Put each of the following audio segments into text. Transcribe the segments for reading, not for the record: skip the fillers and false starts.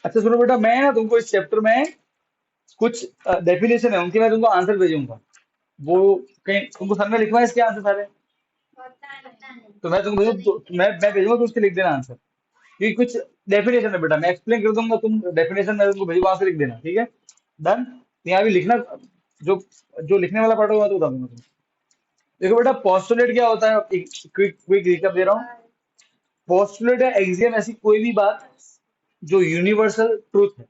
अच्छा सुनो बेटा, मैं ना तुमको इस चैप्टर में कुछ डेफिनेशन है उनकी, मैं तुमको आंसर भेजूंगा। वो कहीं तुमको सर में लिखवा है इसके आंसर सारे, तो मैं तुमको भेजूँ तो मैं भेजूंगा तो उसके लिख देना आंसर। क्योंकि कुछ डेफिनेशन है बेटा, मैं एक्सप्लेन कर दूंगा, तुम डेफिनेशन में तुमको भेजूंगा, वहां से लिख देना, ठीक है? डन। यहाँ भी लिखना, जो जो लिखने वाला पार्ट होगा तो बता दूंगा तुमको। देखो बेटा, पोस्टुलेट क्या होता है, एक क्विक क्विक रिकैप दे रहा हूँ। पोस्टुलेट है एक्सियम, ऐसी कोई भी बात जो यूनिवर्सल ट्रूथ है,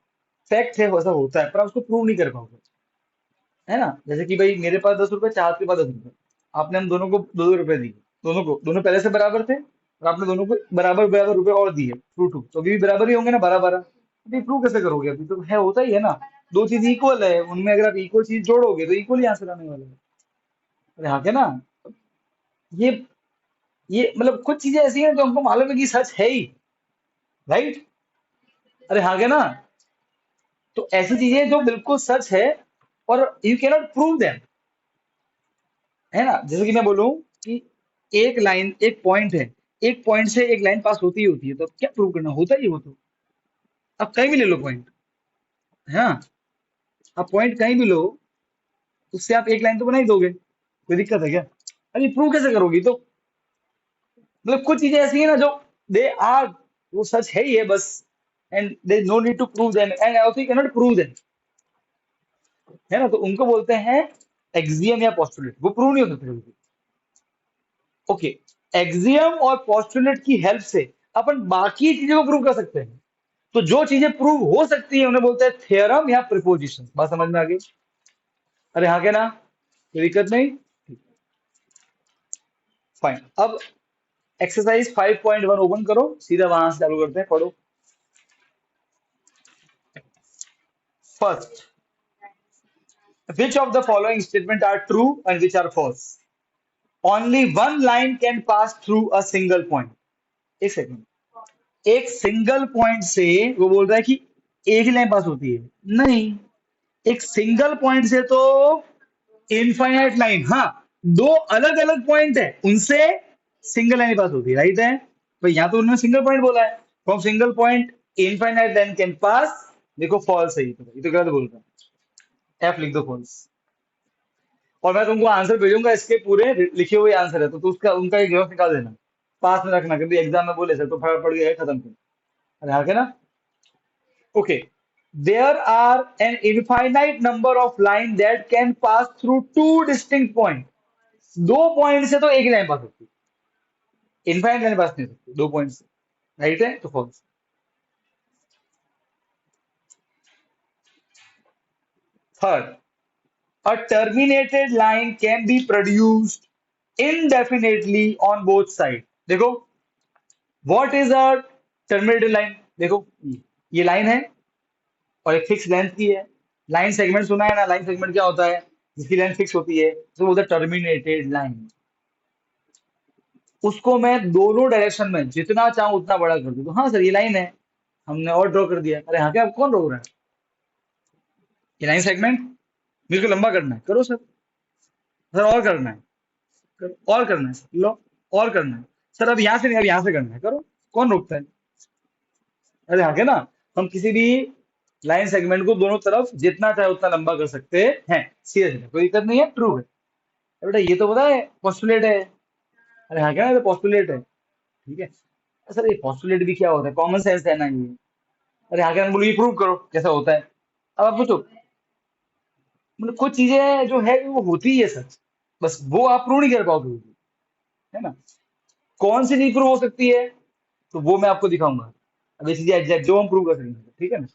फैक्ट है, वैसा होता है, पर आप उसको प्रूव नहीं कर पाओगे, है ना? जैसे कि भाई मेरे पास 10 रुपए, चाहत के पास 10 रुपए, आपने हम दोनों को 2 रुपए दिए, दोनों को, दोनों पहले से बराबर थे, और आपने दोनों को बराबर बराबर रुपए और दिए, ट्रू टू, तो अभी भी बराबर ही होंगे ना, 12 12। अभी प्रूव कैसे करोगे? अभी तो है, होता ही है ना, दो चीज इक्वल है, उनमें अगर आप इक्वल चीज जोड़ोगे तो इक्वल ही आंसर आने वाला है। अरे हाँ, क्या ना, ये ये मतलब कुछ चीजें ऐसी हैं जो हमको मालूम है कि सच है ही, राइट? अरे हाँ, क्या ना, तो ऐसी चीजें जो बिल्कुल सच है और यू कैनॉट प्रूव देम, है ना? जैसे कि मैं बोलूं कि एक लाइन, एक पॉइंट है, एक पॉइंट से एक लाइन पास होती ही होती है, तो अब क्या प्रूव करना, होता ही है वो तो। आप कहीं भी ले लो पॉइंट, है ना? आप पॉइंट कहीं भी लो, उससे आप एक लाइन तो बना ही दोगे, कोई दिक्कत है क्या? अरे प्रूव कैसे करोगी तो? मतलब कुछ चीजें ऐसी है ना जो दे आर, वो सच है ही है बस, and they no need to prove them, and also you cannot prove them, है ना? तो उनको बोलते हैं एक्सियम या पोस्टुलेट, वो प्रूव नहीं हो सकते। ओके, एक्सियम और पोस्टुलेट की हेल्प से अपन बाकी चीजों को प्रूव कर सकते हैं। तो जो चीजें प्रूव हो सकती है उन्हें बोलते हैं थ्योरम या प्रिपोजिशन। बात समझ में आ गई? अरे हाँ, क्या ना, कोई दिक्कत नहीं? फाइन। अब एक्सरसाइज 5.1 ओपन करो, सीधा वहां से चालू करते हैं, पढ़ो। First, which of the following statement are true and which are false? Only one line can pass through a single point. एक सेकंड, एक सिंगल पॉइंट से वो बोल रहा है कि एक ही लाइन पास होती है? नहीं, एक सिंगल पॉइंट से तो इनफाइनाइट लाइन, हाँ, दो अलग अलग पॉइंट है उनसे सिंगल लाइन पास होती है, राइट है? भाई यहाँ तो उन्होंने सिंगल पॉइंट बोला है, from single point infinite line can pass. देखो फॉल्स है, ये तो गलत बोल रहा है, एफ लिख दो फॉल्स। और मैं तुमको आंसर भेजूंगा, इसके पूरे लिखे हुए आंसर है, तो उसका उनका एक जवाब निकाल देना, पास में रखना, कभी एग्जाम में बोले सर तो फटाफट पड़ गया, खत्म कर। अरे हाँ, क्या ना, okay. There are an infinite number of line that can pass through two distinct point. दो पॉइंट से तो एक ही लाइन पास होती है, इनफाइनाइट लाइन पास नहीं हो सकती दो पॉइंट से, राइट है? तो false. Third, a terminated line can be produced indefinitely on both sides। देखो, what is a terminated line? देखो, ये लाइन है और एक फिक्स लेंथ की है। लाइन सेगमेंट सुना है ना? लाइन सेगमेंट क्या होता है? जिसकी लेंथ फिक्स होती है, तो बोलते हैं टर्मिनेटेड लाइन। उसको मैं दोनों डायरेक्शन में जितना चाहूं उतना बड़ा कर दूं, तो हाँ सर ये लाइन है, हमने और ड्रॉ कर दिया। अरे हाँ, क्या कौन रोक रहा है? ये लाइन सेगमेंट मेरे को लंबा करना है, करो सर। सर और करना है, करो और करना है सर, लो और करना है। सर अब यहाँ से नहीं, अब यहाँ से करना है, करो, कौन रोकता है? अरे हाँ, क्या ना, हम किसी भी लाइन सेगमेंट को दोनों तरफ जितना चाहे उतना लंबा कर सकते हैं, सीधे सीधे, कोई दिक्कत नहीं है, ट्रू है। अरे बेटा ये तो पता है पोस्टुलेट है। अरे हाँ, क्या है, पोस्टुलेट है, ठीक है। सर ये पोस्टुलेट भी क्या होता है? कॉमन सेंस है ना ये। अरे हाँ, क्या बोलो, ये प्रूव करो कैसा होता है। अब आप पूछो, मतलब कुछ चीजें जो है वो होती ही है सच, बस वो आप प्रूव नहीं कर पाओगे, है ना? कौन सी चीज प्रूव हो सकती है, तो वो मैं आपको दिखाऊंगा। अब ये चीजें एग्जैक्ट जो हम प्रूव कर सकेंगे, ठीक है ना?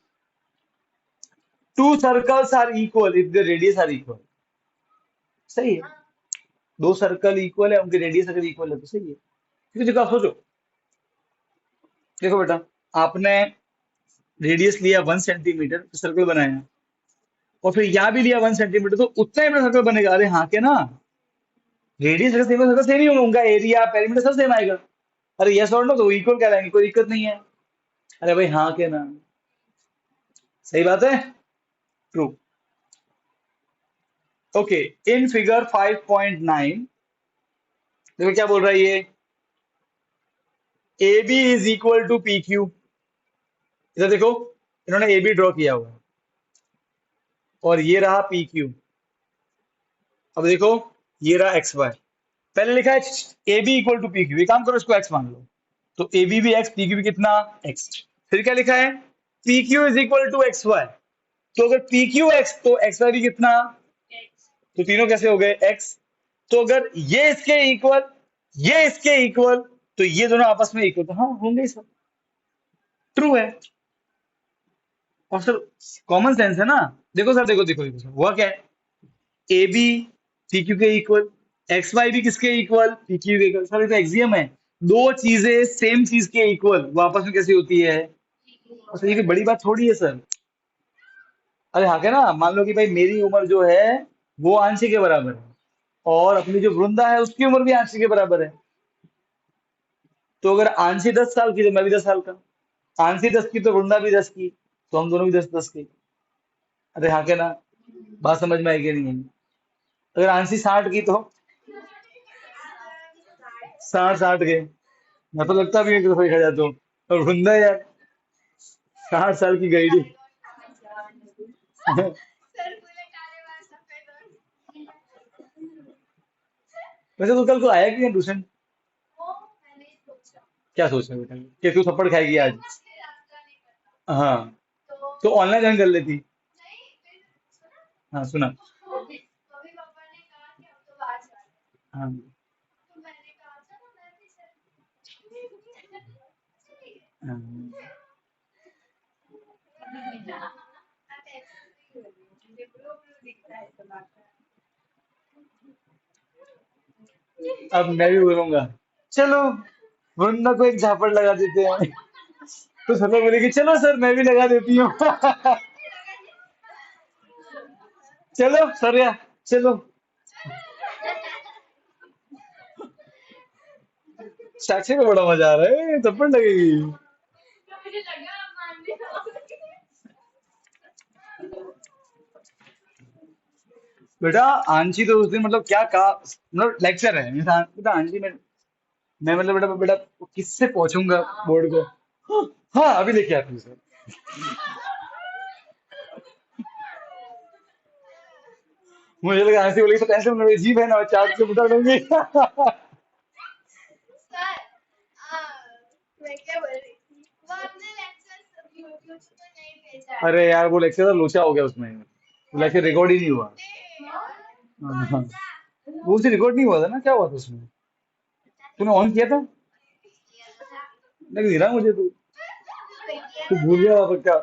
Two circles are equal if the radius are equal. सही है, दो सर्कल इक्वल है, उनके रेडियस अगर इक्वल है तो सही है। क्योंकि देखो आप सोचो, देखो बेटा, आपने रेडियस लिया 1 सेंटीमीटर, सर्कल बनाया, और फिर यहाँ भी लिया 1 सेंटीमीटर, तो उतना ही बड़ा सर्कल बनेगा। अरे हाँ, क्या ना, रेडियस अगर सेम है, सर्कल सेम ही होगा, उनका एरिया पेरीमीटर सब सेम आएगा। अरे यस और नो, तो इक्वल कहलाएंगे, कोई दिक्कत नहीं है। अरे भाई हाँ, क्या ना, सही बात है, ट्रू। ओके, इन फिगर 5.9 देखो क्या बोल रहा है ये, A B is equal to P Q. इधर देखो, इन्होंने ए बी ड्रॉ किया हुआ है और ये रहा पी क्यू। अब देखो ये रहा एक्स वाई। पहले लिखा है A B equal to P Q, ये काम करो इसको एक्स मान लो, तो ए बी भी एक्स, पी क्यू भी कितना एक्स। फिर क्या लिखा है P Q is equal to X Y, तो अगर पी क्यू एक्स तो एक्स वाई भी कितना, तो तीनों कैसे हो गए एक्स। तो अगर ये इसके इक्वल, ये इसके इक्वल, तो ये दोनों आपस में इक्वल, तो हाँ होंगे सर, ट्रू है। और सर कॉमन सेंस है ना। देखो सर, देखो देखो देखो सर, हुआ क्या है, ए बी पी क्यू के इक्वल, एक्स वाई भी किसके इक्वल, पी क्यू के इक्वल। सर ये तो एक्सियम है, दो चीजें सेम चीज के इक्वल वो आपस में कैसे होती है। और सर ये कोई बड़ी बात थोड़ी है सर। अरे हाँ क्या ना, मान लो कि भाई मेरी उम्र जो है वो आंशी के बराबर है और अपनी जो वृंदा है उसकी उम्र भी आंशी के बराबर है। तो अगर आंशी 10 साल की तो मैं भी 10 साल का, आंशी 10 की तो वृंदा भी 10 की, तो हम दोनों भी 10-10 के। अरे हाँ क्या ना, बात समझ में आई कि नहीं आई? अगर आंशी 60 की तो 60-60 के, मैं तो लगता भी है कि तो खा जाता हूँ। और वृंदा यार 60 साल की गईडी। वैसे तो कल को आया कि नहीं ट्यूशन? क्या सोच रहे हो बेटा कि तू थप्पड़ खाएगी आज? हाँ, तो ऑनलाइन ज्वाइन कर लेती। हाँ सुना। हाँ हाँ। अब मैं भी बोलूंगा, चलो वरुणा को एक झापड़ लगा देते हैं। तो सब लोग बोलेगी चलो सर मैं भी लगा देती हूँ। चलो सर या चलो, साक्षी को बड़ा मजा आ रहा है, थप्पड़ लगेगी। बेटा आंशी तो उस दिन मतलब क्या कहा, मतलब लेक्चर है इंसान बेटा, आंशी में मैं मतलब बेटा बेटा किससे पहुंचूंगा बोर्ड को। हाँ हाँ, अभी लेके आती हूँ सर। मुझे लगा आंसी बोलेगी तो कैसे मतलब जीव है ना, चाट से बुटा दूंगी। अरे यार वो लेक्चर तो लोचा हो गया उसमें, वो लेक्चर रिकॉर्ड ही नहीं हुआ। हाँ, हाँ। वो उसे रिकॉर्ड नहीं हुआ था ना, क्या हुआ था उसमें? तूने ऑन किया था? लग नहीं रहा मुझे, तू भूल गया वापस क्या।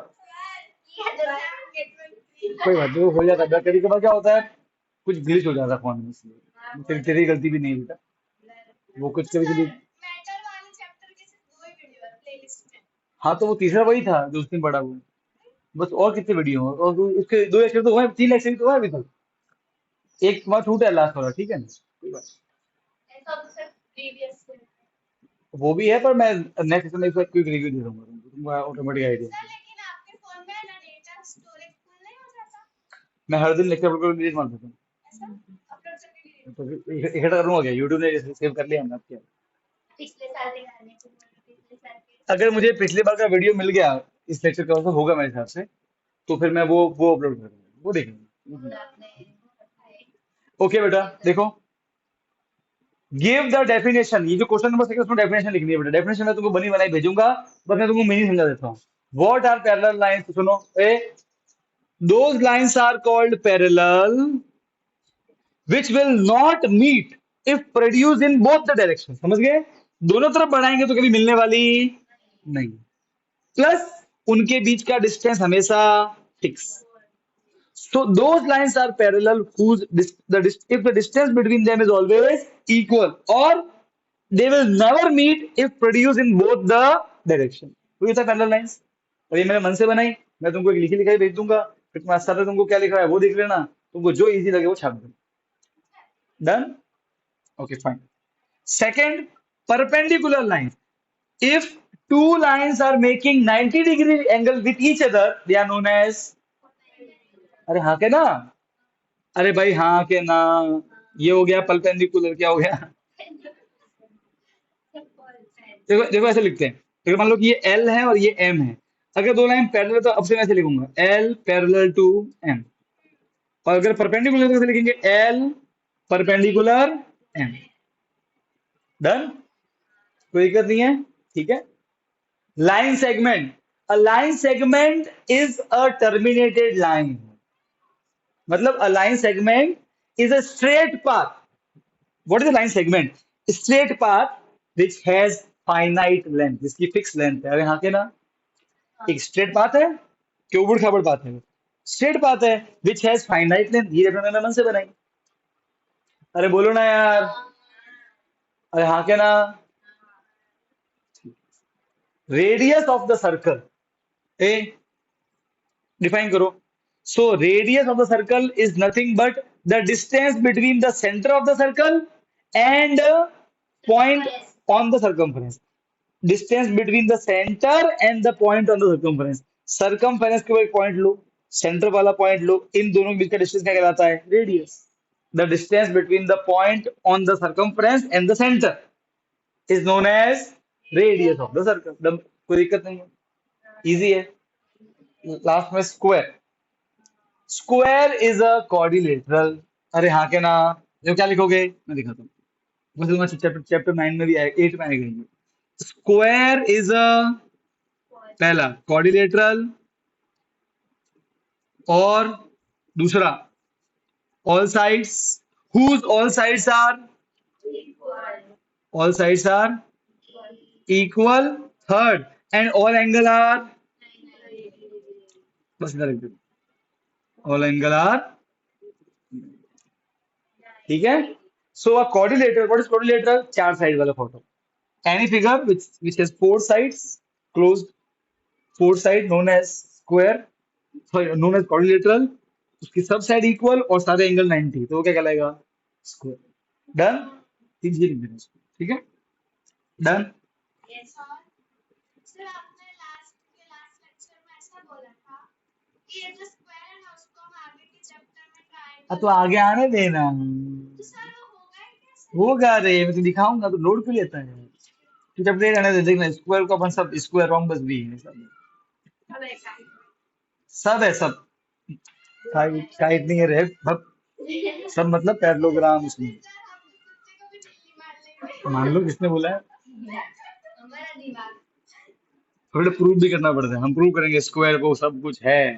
कोई बात नहीं, वो हो जाता है कभी कभार, क्या होता है कुछ ग्लिच हो जाता है फोन में, इसलिए तेरी तेरी गलती भी नहीं है बेटा, वो कुछ कभी कभी। हाँ तो वो तीसरा वही था जो उस दिन पढ़ा हुआ, बस और कितने वीडियो हैं? और उसके दो लेक्चर तो हुए, 3 लेक्चर तो हुए अभी तक, एक तुम्हारा छूटा है लास्ट वाला, ठीक है ना, कोई बात नहीं। वो भी है पर मैं नेक्स्ट में इसका क्विक रिव्यू दे दूंगा तुमको, तुमको ऑटोमेटिक आइडिया। मैं हर दिन लेक्चर अपलोड डिलीट मार देता हूँ, तो इकट्ठा करूंगा क्या, यूट्यूब ने सेव कर लिया हमने, अब क्या। अगर मुझे पिछले बार का वीडियो मिल गया इस लेक्चर का, तो होगा मेरे हिसाब से, तो फिर मैं वो अपलोड कर दूंगा, वो देखेंगे। ओके बेटा देखो, गिव द डेफिनेशन, ये जो क्वेश्चन नंबर 6 उसमें डेफिनेशन लिखनी है बेटा। डेफिनेशन मैं तुमको बनी बनाई भेजूंगा, बस मैं तुमको मीनिंग समझा देता हूँ। व्हाट आर पैरेलल लाइंस, सुनो ए, those lines are called parallel which will not meet if produced in both the direction, समझ गए? दोनों तरफ बढ़ाएंगे तो कभी मिलने वाली नहीं, प्लस उनके बीच का डिस्टेंस हमेशा fix. So those lines are parallel whose if the distance between them is always equal, or they will never meet if produced in both the direction. तो ये था पैरेलल लाइंस, और ये मैंने मन से बनाई, मैं तुमको एक लिखी लिखाई भेज दूंगा, फिर तुम्हारे सर ने तुमको क्या लिखा है वो देख लेना, तुमको जो इजी लगे वो छाप दो। Done, okay fine. Second, perpendicular line, if two lines are making 90-degree angle with each other, they are known as, अरे हाँ के ना, अरे भाई हाँ के ना, ये हो गया परपेंडिकुलर, क्या हो गया? देखो देखो ऐसे लिखते हैं, देखो मान लो कि ये एल है और ये एम है, अगर दो लाइन पैरेलल है तो अब से मैं ऐसे लिखूंगा एल पैरेलल टू एम, और अगर परपेंडिकुलर तो कैसे लिखेंगे एल परपेंडिकुलर एम। डन, कोई दिक्कत नहीं है, ठीक है। Line segment, a line segment is a terminated line, मतलब a line segment is a straight path. What is a line segment? Straight path which has finite length, जिसकी fix length है। अरे हाँ के ना, एक स्ट्रेट पाथ है कि उबड़ खाबड़ पाथ है? स्ट्रेट पाथ है विच हैज फाइनाइट लेंथ, ये मैंने मन से बनाई। अरे बोलो ना यार, अरे हाँ के ना। रेडियस ऑफ द सर्कल, ए डिफाइन करो। So radius of the circle is nothing but the distance between the centre of the circle and point on the circumference. Distance between the centre and the point on the circumference. Circumference के एक point लो, centre वाला point लो, इन दोनों के बीच का डिस्टेंस क्या कहलाता है? Radius. The distance between the point on the circumference and the centre is known as radius of the circle. कोई दिक्कत नहीं है, इजी है। लास्ट में square, square is a quadrilateral. अरे हाँ के ना, जो क्या लिखोगे मैं दिखाता हूँ, बस दूंगा, चैप्टर चैप्टर 9 में भी आएगा, 8 में आएगा ये। स्क्वायर इज अ, पहला क्वाड्रिलेटरल, और दूसरा all sides, whose all sides are, all sides are equal, third and all angle are, बस इधर लिख दो, ऑल एंगल आर, ठीक है। So a coordinator, what is coordinator? चार साइड वाला photo, any figure which has four sides, closed, four side known as square, sorry known as quadrilateral, उसकी सब साइड इक्वल और सारे एंगल 90, तो वो क्या कहलाएगा? स्क्वायर। डन, तीन चीजें लिख देना इसको, ठीक है। डन। Yes, sir. सर आपने लास्ट लेक्चर में ऐसा बोला था कि ये जो स्क्वायर है उसको हम आगे के चैप्टर में तो ट्रायंगल। आगे आने देना, तो सर वो होगा ही कैसे? होगा रे, मैं तो दिखाऊंगा, तो लोड क्यों लेता है? तो जब दे रहने दे, देखना स्क्वायर को अपन सब स्क्वायर रॉम्बस भी है, सब है सब, काइट नहीं है रे भब, सब मतलब पैरेललोग्राम उसमें। सर हम तो कुत्ते को भी बिल्ली मार लेंगे। मान लो, किसने बोला है? हमारा दिमाग। थोड़ा प्रूव भी करना पड़ता है, हम प्रूव करेंगे स्क्वायर को सब कुछ है,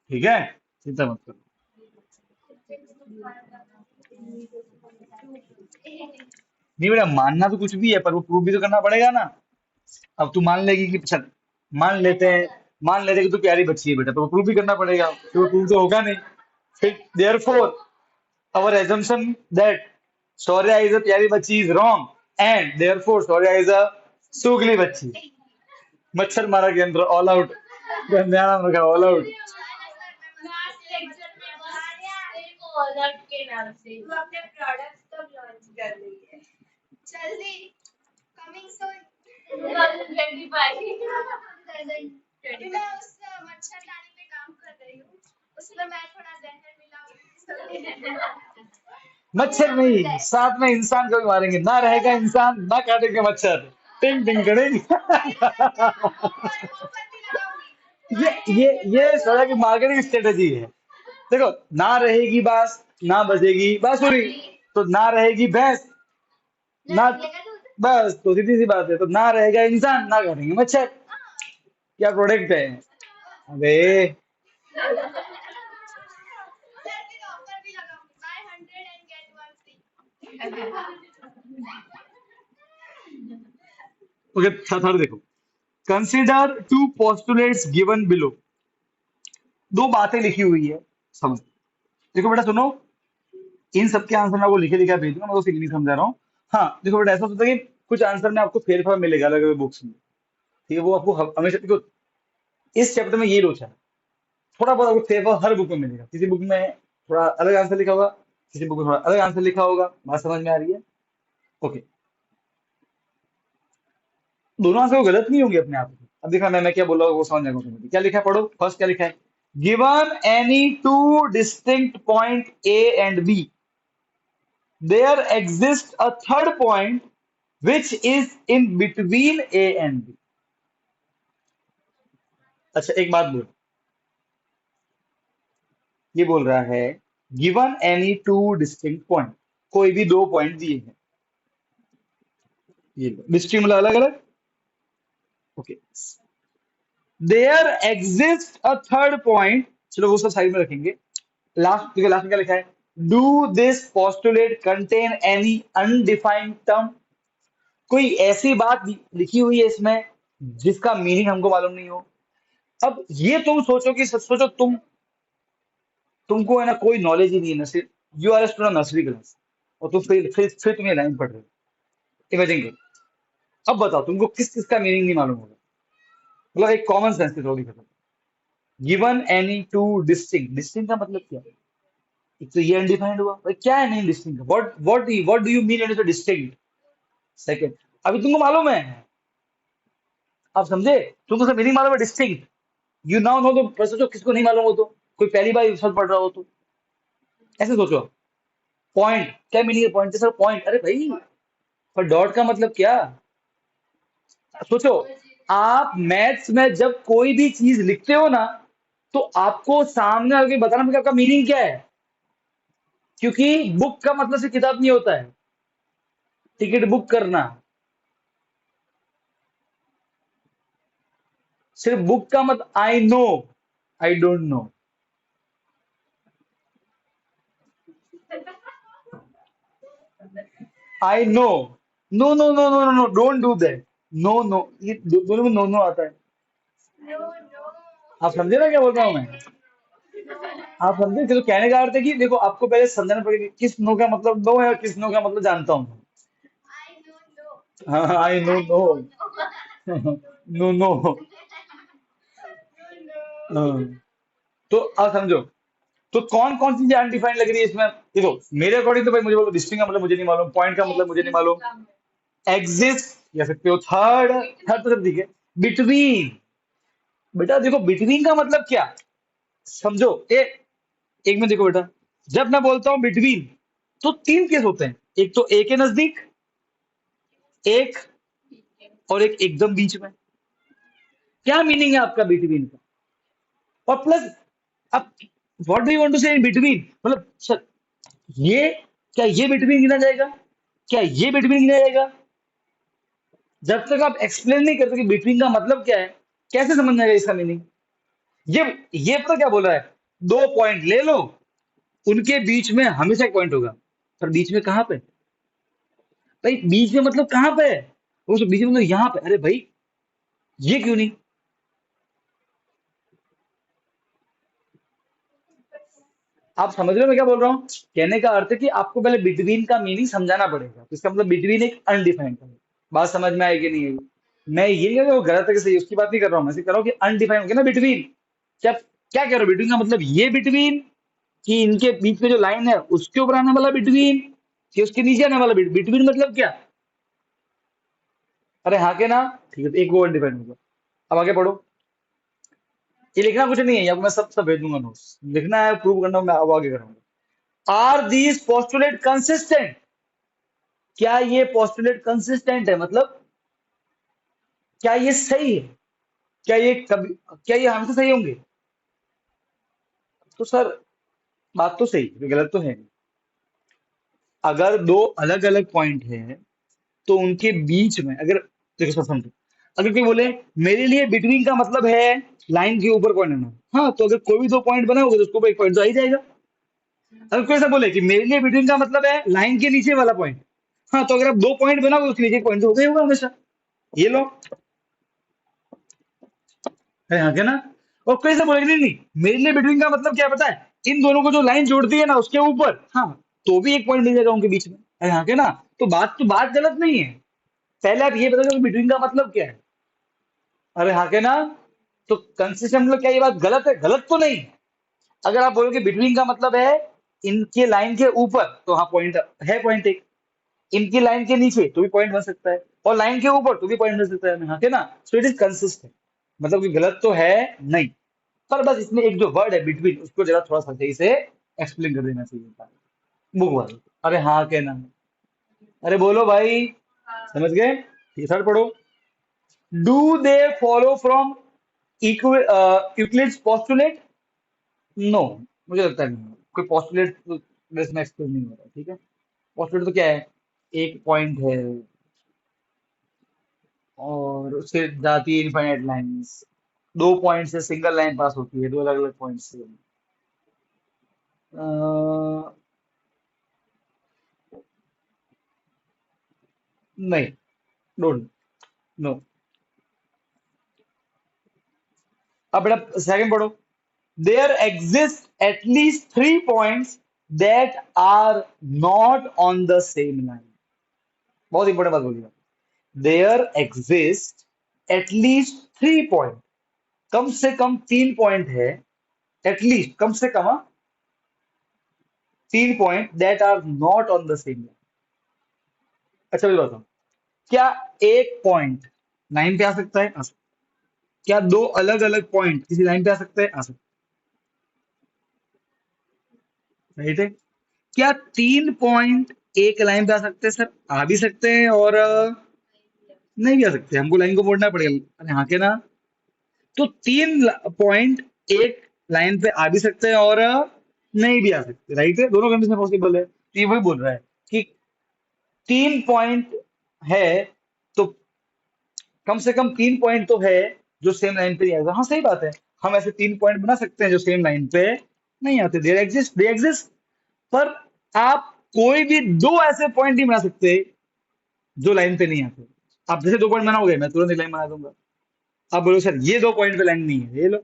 ठीक है, चिंता मत करो। नहीं बेटा, मानना तो कुछ भी है पर वो प्रूव भी तो करना पड़ेगा ना। अब तू मान लेगी कि अच्छा, मान लेते हैं, मान लेते हैं कि तू प्यारी बच्ची है बेटा, तो वो प्रूव भी करना पड़ेगा, तो वो प्रूव तो होगा नहीं। फिर therefore our assumption that Shaurya is a प्यारी बच्ची is wrong, and therefore Shaurya is a सुगली बच्ची। मच्छर मारा के अंदर ऑल आउट, नया नाम रखा ऑल आउट। लास्ट लेक्चर में बस एक ऑल आउट के नाम से वो अपने प्रोडक्ट्स तक लॉन्च कर रही है। जल्दी, कमिंग सून 2025। अभी मैं उस मच्छरदानी पे काम कर रही हूँ, उसमें मैं थोड़ा जहर मिलाऊंगी। मच्छर नहीं, साथ में इंसान को भी मारेंगे, ना रहेगा इंसान ना काटेंगे मच्छर, टिंग टिंग करेंगे। ये सोचा की मार्केटिंग स्ट्रेटेजी है। देखो, ना रहेगी बांस, ना बजेगी बांसुरी, तो ना रहेगी भैंस, ना, बस तो सीधी सी बात है, तो ना रहेगा इंसान ना काटेंगे मच्छर। क्या प्रोडक्ट है? अबे ओके, थर्ड देखो, consider two postulates given below. दो बातें लिखी हुई है, समझ। देखो बेटा सुनो, इन सबके आंसर मैं आपको लिखे लिखा भेज दूंगा, मैं तो सिंगल नहीं समझा रहा हूँ। हाँ देखो बेटा, ऐसा होता है कि कुछ आंसर में आपको फेर फार मिलेगा अलग अलग बुक्स में, ठीक है, वो आपको हमेशा, देखो इस चैप्टर में ये लोचा है, थोड़ा बहुत आपको फेर फार हर बुक में मिलेगा, किसी बुक में थोड़ा अलग आंसर लिखा होगा, किसी बुक में थोड़ा अलग आंसर लिखा होगा, बात समझ में आ रही है? ओके, दोनों आंसर गलत नहीं होंगे अपने आप में। अब देखा मैं क्या बोल रहा हूँ वो समझ जाएगा तुम्हें। क्या लिखा है पढ़ो, फर्स्ट क्या लिखा है? Given any two distinct point A and B, there exists a third point which is in between A and B. अच्छा एक बात बोल, ये बोल रहा है given any two distinct point, कोई भी दो पॉइंट दिए हैं, ये डिस्टिंक्ट मतलब अलग अलग, okay, there exist a third point, चलो वो सब साइड में रखेंगे। लास्ट देखो, लास्ट में क्या लिखा है, do this postulate contain any undefined term, कोई ऐसी बात लिखी हुई है इसमें जिसका मीनिंग हमको मालूम नहीं हो। अब ये तुम सोचो कि सोचो तुमको है ना कोई नॉलेज ही नहीं है, nursery, you are student nursery class, और तुम फिर तुम ये लाइन पढ़ रहे हो, इमेजिन करो। अब बताओ तुमको किस किस का मीनिंग नहीं मालूम होगा, मतलब एक कॉमन सेंस की थोड़ी खत्म। Given any two distinct, distinct का मतलब क्या है? एक तो ये अनडिफाइंड हुआ भाई, क्या है नहीं distinct, what do you mean when you से डिस्टिंक्ट। सेकंड, अभी तुमको मालूम है, आप समझे, तुमको सब मीनिंग मालूम है डिस्टिंक्ट, यू नाउ नो, तो सोचो किसको नहीं मालूम हो, तो कोई पहली बार शब्द पढ़ रहा हो तो ऐसे सोचो। पॉइंट, क्या मीनिंग है पॉइंट, सर पॉइंट, अरे भाई पर डॉट का मतलब क्या, सोचो। आप मैथ्स में जब कोई भी चीज लिखते हो ना, तो आपको सामने आके बताना पड़ेगा आपका मीनिंग क्या है, क्योंकि बुक का मतलब सिर्फ किताब नहीं होता है, टिकट बुक करना सिर्फ बुक का मतलब, I know, I don't know, I know, no no no no no no, don't do that, no no, ये दोनों में नो नो आता है। No, no. आप समझे ना क्या बोल रहा हूँ मैं, आप समझे, चलो कहने का अर्थ है कि देखो आपको पहले समझना पड़ेगा किस नो का मतलब नो है और किस नो का मतलब जानता हूँ। I don't know. हाँ I know I know, don't know. No no, No, no. तो आप समझो, तो कौन कौन सी चीजें अनडिफाइंड लग रही है इसमें, देखो मेरे अकॉर्डिंग तो भाई मुझे बोलो डिस्टिंग का मतलब मुझे नहीं मालूम, पॉइंट का मतलब मुझे नहीं मालूम, एग्जिस्ट कह सकते हो, थर्ड, थर्ड तो सब ठीक है, बिटवीन, बेटा देखो बिटवीन का मतलब क्या, समझो एक में देखो बेटा, जब मैं बोलता हूं बिटवीन, तो तीन केस होते हैं, एक तो ए के नजदीक, एक और एक एकदम बीच में, क्या मीनिंग है आपका बिटवीन का, और प्लस अब what do you want to say in between, मतलब सर ये, क्या ये बिटवीन गिना जाएगा, क्या ये बिटवीन गिना जाएगा, जब तक आप एक्सप्लेन नहीं करते कि बिटवीन का मतलब क्या है, कैसे समझ में आएगा इसका मीनिंग। ये ये पता क्या बोल रहा है, दो पॉइंट ले लो, उनके बीच में हमेशा एक पॉइंट होगा, पर बीच में कहां पे, भाई बीच में मतलब कहां पे है, वो तो बीच में मतलब यहाँ पे, अरे भाई ये क्यों नहीं, आप समझ रहे हो मैं क्या बोल रहा हूँ, कहने का अर्थ है कि आपको पहले बिटवीन का मीनिंग समझाना पड़ेगा, तो इसका मतलब बिटवीन एक अनडिफाइंड है, बात समझ में आएगी नहीं आएगी, मैं ये नहीं कह रहा हूँ गलत है कि सही, उसकी बात नहीं कर रहा हूँ, मैं सिर्फ कह रहा हूँ कि अनडिफाइंड हो गया ना बिटवीन, क्या क्या कह रहे हो, बिटवीन का मतलब ये बिटवीन, कि इनके बीच में जो लाइन है उसके ऊपर आने वाला बिटवीन, कि उसके नीचे आने वाला बिटवीन मतलब क्या, अरे हाँ के ना, ठीक है, तो एक वो अनडिफाइंड हो गया। अब आगे पढ़ो, ये लिखना कुछ नहीं है, या मैं सब सब भेज दूंगा नोट्स, लिखना है प्रूव करना, मैं अब आगे करूंगा। आर दीज पोस्टुलेट कंसिस्टेंट, क्या ये पोस्टुलेट कंसिस्टेंट है, मतलब क्या ये सही है, क्या ये कभी, क्या ये हमसे सही होंगे, तो सर बात तो सही है, गलत तो है नहीं। अगर दो अलग अलग पॉइंट है तो उनके बीच में अगर, देखो सर समझो, अगर कोई बोले मेरे लिए बिटवीन का मतलब है लाइन के ऊपर पॉइंट आना, हाँ तो अगर कोई भी दो पॉइंट बना होगा तो उसको ऊपर एक पॉइंट तो आ ही जाएगा। अगर कोई ऐसा बोले कि मेरे लिए बिटवीन का मतलब है लाइन के नीचे वाला पॉइंट, हाँ तो अगर आप दो पॉइंट बनाओगे तो उसके नीचे एक पॉइंट तो होगा ही होगा हमेशा, ये लो, है हाँ क्या ना। और कोई ऐसा बोलेगा नहीं नहीं मेरे लिए बिटवीन का मतलब क्या है पता है, इन दोनों को जो लाइन जोड़ती है ना उसके ऊपर, हाँ तो भी एक पॉइंट मिल जाएगा उनके बीच में, है हाँ क्या ना। तो बात गलत नहीं है, पहले आप ये बताओ कि बिटवीन का मतलब क्या है, अरे हाँ के ना। तो कंसिस्टेंट मतलब क्या, ये बात गलत है, गलत तो नहीं। अगर आप बोलोगे बिटवीन का मतलब है इनके लाइन के ऊपर, तो हाँ पॉइंट है, पॉइंट एक, इनकी लाइन के नीचे तो भी पॉइंट बन सकता है, और लाइन के ऊपर तो भी पॉइंट बन सकता है, हाँ के ना। सो इट इज कंसिस्टेंट, मतलब कि गलत तो है नहीं, पर बस इसमें एक जो वर्ड है बिटवीन उसको जरा थोड़ा सा सही से एक्सप्लेन कर देना चाहिए था, बुक वाले। अरे हाँ के ना, अरे बोलो भाई, समझ गए, ये सर पढ़ो, do they follow from, Euclid's postulate, no, मुझे लगता नहीं कोई पोस्टुलेट तो इसमें एक्सप्लेन नहीं हो रहा, ठीक है। पोस्टुलेट तो क्या है, एक पॉइंट है और उससे जाती है इनफाइनाइट लाइंस, दो पॉइंट से सिंगल लाइन पास होती है, दो अलग अलग पॉइंट से। अ, नहीं, डोंट, नो। अब बेटा सेकंड पढ़ो, there exist at least three points that are not on the same line. बहुत इंपॉर्टेंट बात बोलिए, there exist at least three point, कम से कम तीन पॉइंट है, एटलीस्ट कम से कम, तीन point that are not on the same line. अच्छा मुझे बताओ, क्या एक पॉइंट लाइन पे आ सकता है? आ सकता है। क्या दो अलग अलग पॉइंट किसी लाइन पे आ सकते हैं? आ सकते हैं, राइट है। क्या तीन पॉइंट एक लाइन पे आ सकते हैं? सर आ भी सकते हैं और नहीं भी आ सकते, हमको लाइन को मोड़ना पड़ेगा। अरे हाँ के ना, तो तीन पॉइंट एक लाइन पे आ भी सकते हैं और नहीं भी आ सकते, राइट है, दोनों कंडीशन पॉसिबल है। तो ये वही बोल रहा है कि तीन पॉइंट है तो कम से कम तीन पॉइंट तो है जो सेम लाइन पे नहीं आएगा। हाँ सही बात है, हम ऐसे तीन पॉइंट बना सकते हैं जो सेम लाइन पे नहीं आते, दे एग्जिस्ट। पर आप कोई भी दो ऐसे पॉइंट नहीं बना सकते जो लाइन पे नहीं आते। आप जैसे दो पॉइंट बनाओगे, मैं तुरंत एक लाइन बना दूंगा। आप बोलो सर ये दो पॉइंट पे लाइन नहीं है, ये लो,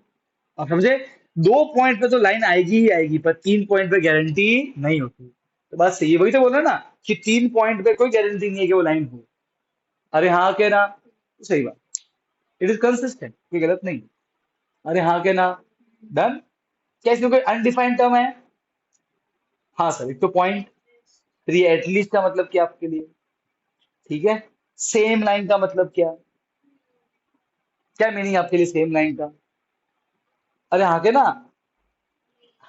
आप समझे। दो पॉइंट पे तो लाइन आएगी ही आएगी, पर तीन पॉइंट पे गारंटी नहीं होती। तो बात सही है, वही तो बोल रहा ना कि तीन पॉइंट पे कोई गारंटी नहीं है कि वो लाइन हो। अरे हाँ के ना, सही बात, इट इज कंसिस्टेंट, कोई गलत नहीं। अरे हाँ के ना, डन। क्या इसमें कोई अनडिफाइंड टर्म है? हाँ सर, एक तो पॉइंट, फिर ये एटलीस्ट का मतलब क्या आपके लिए, ठीक है। सेम लाइन का मतलब क्या, क्या मीनिंग आपके लिए सेम लाइन का? अरे हाँ के ना,